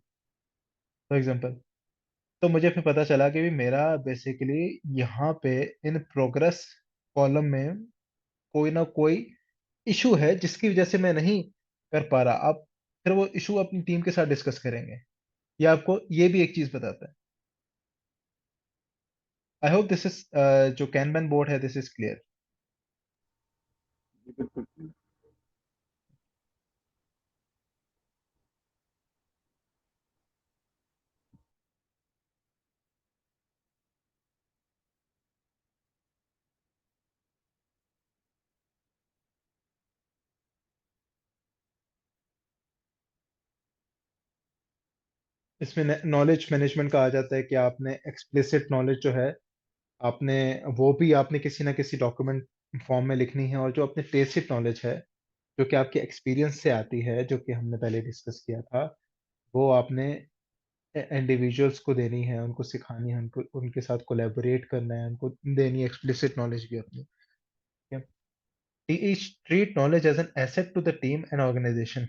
फॉर एग्जाम्पल। तो मुझे फिर पता चला कि भी मेरा बेसिकली यहाँ पे इन प्रोग्रेस कॉलम में कोई ना कोई इशू है, जिसकी वजह से मैं नहीं कर पा रहा। अब फिर वो इशू अपनी टीम के साथ डिस्कस करेंगे। ये आपको ये भी एक चीज बताता है। आई होप दिस इज जो कैनबन बोर्ड है, दिस इज क्लियर। जी बिल्कुल। इसमें नॉलेज मैनेजमेंट का आ जाता है कि आपने एक्सप्लिसिट नॉलेज जो है, आपने वो भी आपने किसी ना किसी डॉक्यूमेंट फॉर्म में लिखनी है, और जो अपने टेसिट नॉलेज है, जो कि आपके एक्सपीरियंस से आती है, जो कि हमने पहले डिस्कस किया था, वो आपने इंडिविजुअल्स को देनी है, उनको सिखानी है, उनको उनके साथ कोलैबोरेट करना है, उनको देनी है एक्सप्लिसिट नॉलेज भी अपनी। Treat knowledge as an asset to the team and organisation.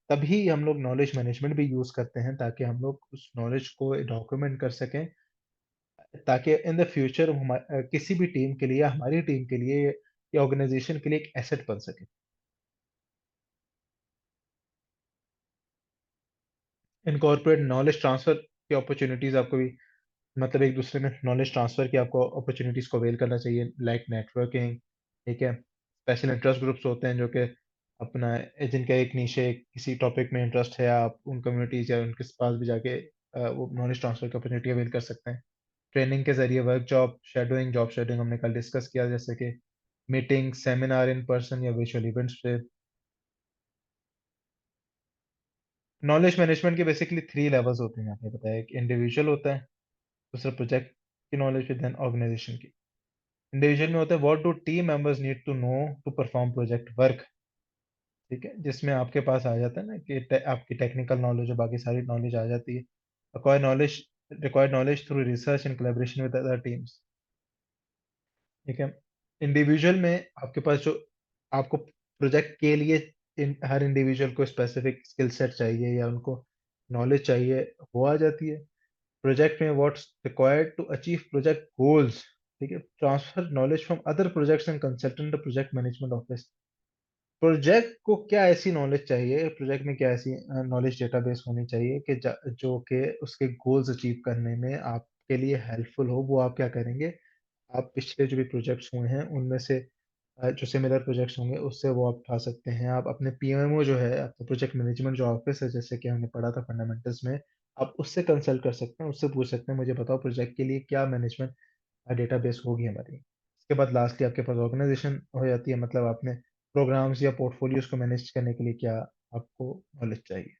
तभी हम लोग नॉलेज मैनेजमेंट भी यूज करते हैं, ताकि हम लोग उस नॉलेज को डॉक्यूमेंट कर सकें, ताकि इन द फ्यूचर किसी भी टीम के लिए, हमारी टीम के लिए या ऑर्गेनाइजेशन के लिए एक एसेट बन सके। इनकॉर्पोरेट नॉलेज ट्रांसफर की अपॉर्चुनिटीज आपको भी मतलब एक दूसरे में नॉलेज ट्रांसफर की आपको अपॉर्चुनिटीज को अवेल करना चाहिए, लाइक नेटवर्किंग। ठीक है, स्पेशल इंटरेस्ट ग्रुप्स होते हैं जो कि अपना जिनका एक नीचे किसी टॉपिक में इंटरेस्ट है, आप उन कम्युनिटीज या उनके पास भी जाके वो नॉलेज ट्रांसफर की अपॉर्चुनिटी अवेल कर सकते हैं। ट्रेनिंग के जरिए वर्क जॉब शेडोइंग हमने कल डिस्कस किया, जैसे कि मीटिंग, सेमिनार इन पर्सन या वर्चुअल इवेंट्स पे। नॉलेज मैनेजमेंट के बेसिकली 3 लेवल्स होते हैं, आपने बताया। एक इंडिविजुअल होता है, दूसरा प्रोजेक्ट की नॉलेज, देन ऑर्गेनाइजेशन की। इंडिविजुअल में होता है what do team members need to know to perform project work. ठीक है, जिसमें आपके पास आ जाता है ना कि आपकी टेक्निकल नॉलेज और बाकी सारी नॉलेज आ जाती है। Acquire knowledge required knowledge through research in collaboration with other teams. ठीक है, इंडिविजुअल में आपके पास जो आपको प्रोजेक्ट के लिए हर इंडिविजुअल को स्पेसिफिक स्किल सेट चाहिए या उनको नॉलेज चाहिए, वो आ जाती है। प्रोजेक्ट में what's required to achieve project goals. ठीक है, transfer knowledge from other projects and consultant project management office. Project को क्या ऐसी नॉलेज चाहिए, प्रोजेक्ट में क्या ऐसी नॉलेज डेटाबेस होनी चाहिए कि जो कि उसके गोल्स अचीव करने में आपके लिए हेल्पफुल हो, वो आप क्या करेंगे। आप पिछले जो भी प्रोजेक्ट्स हुए हैं उनमें से जो सिमिलर प्रोजेक्ट्स होंगे उससे वो आप उठा सकते हैं। आप अपने पीएमओ जो है, आपका प्रोजेक्ट मैनेजमेंट जो ऑफिस है, जैसे कि हमने पढ़ा था फंडामेंटल्स में, आप उससे कंसल्ट कर सकते हैं, उससे पूछ सकते हैं मुझे बताओ प्रोजेक्ट के लिए क्या मैनेजमेंट डेटाबेस होगी हमारी। इसके बाद लास्टली आपके पास ऑर्गेनाइजेशन हो जाती है, मतलब आपने प्रोग्राम्स या पोर्टफोलियोज को मैनेज करने के लिए क्या आपको नॉलेज चाहिए।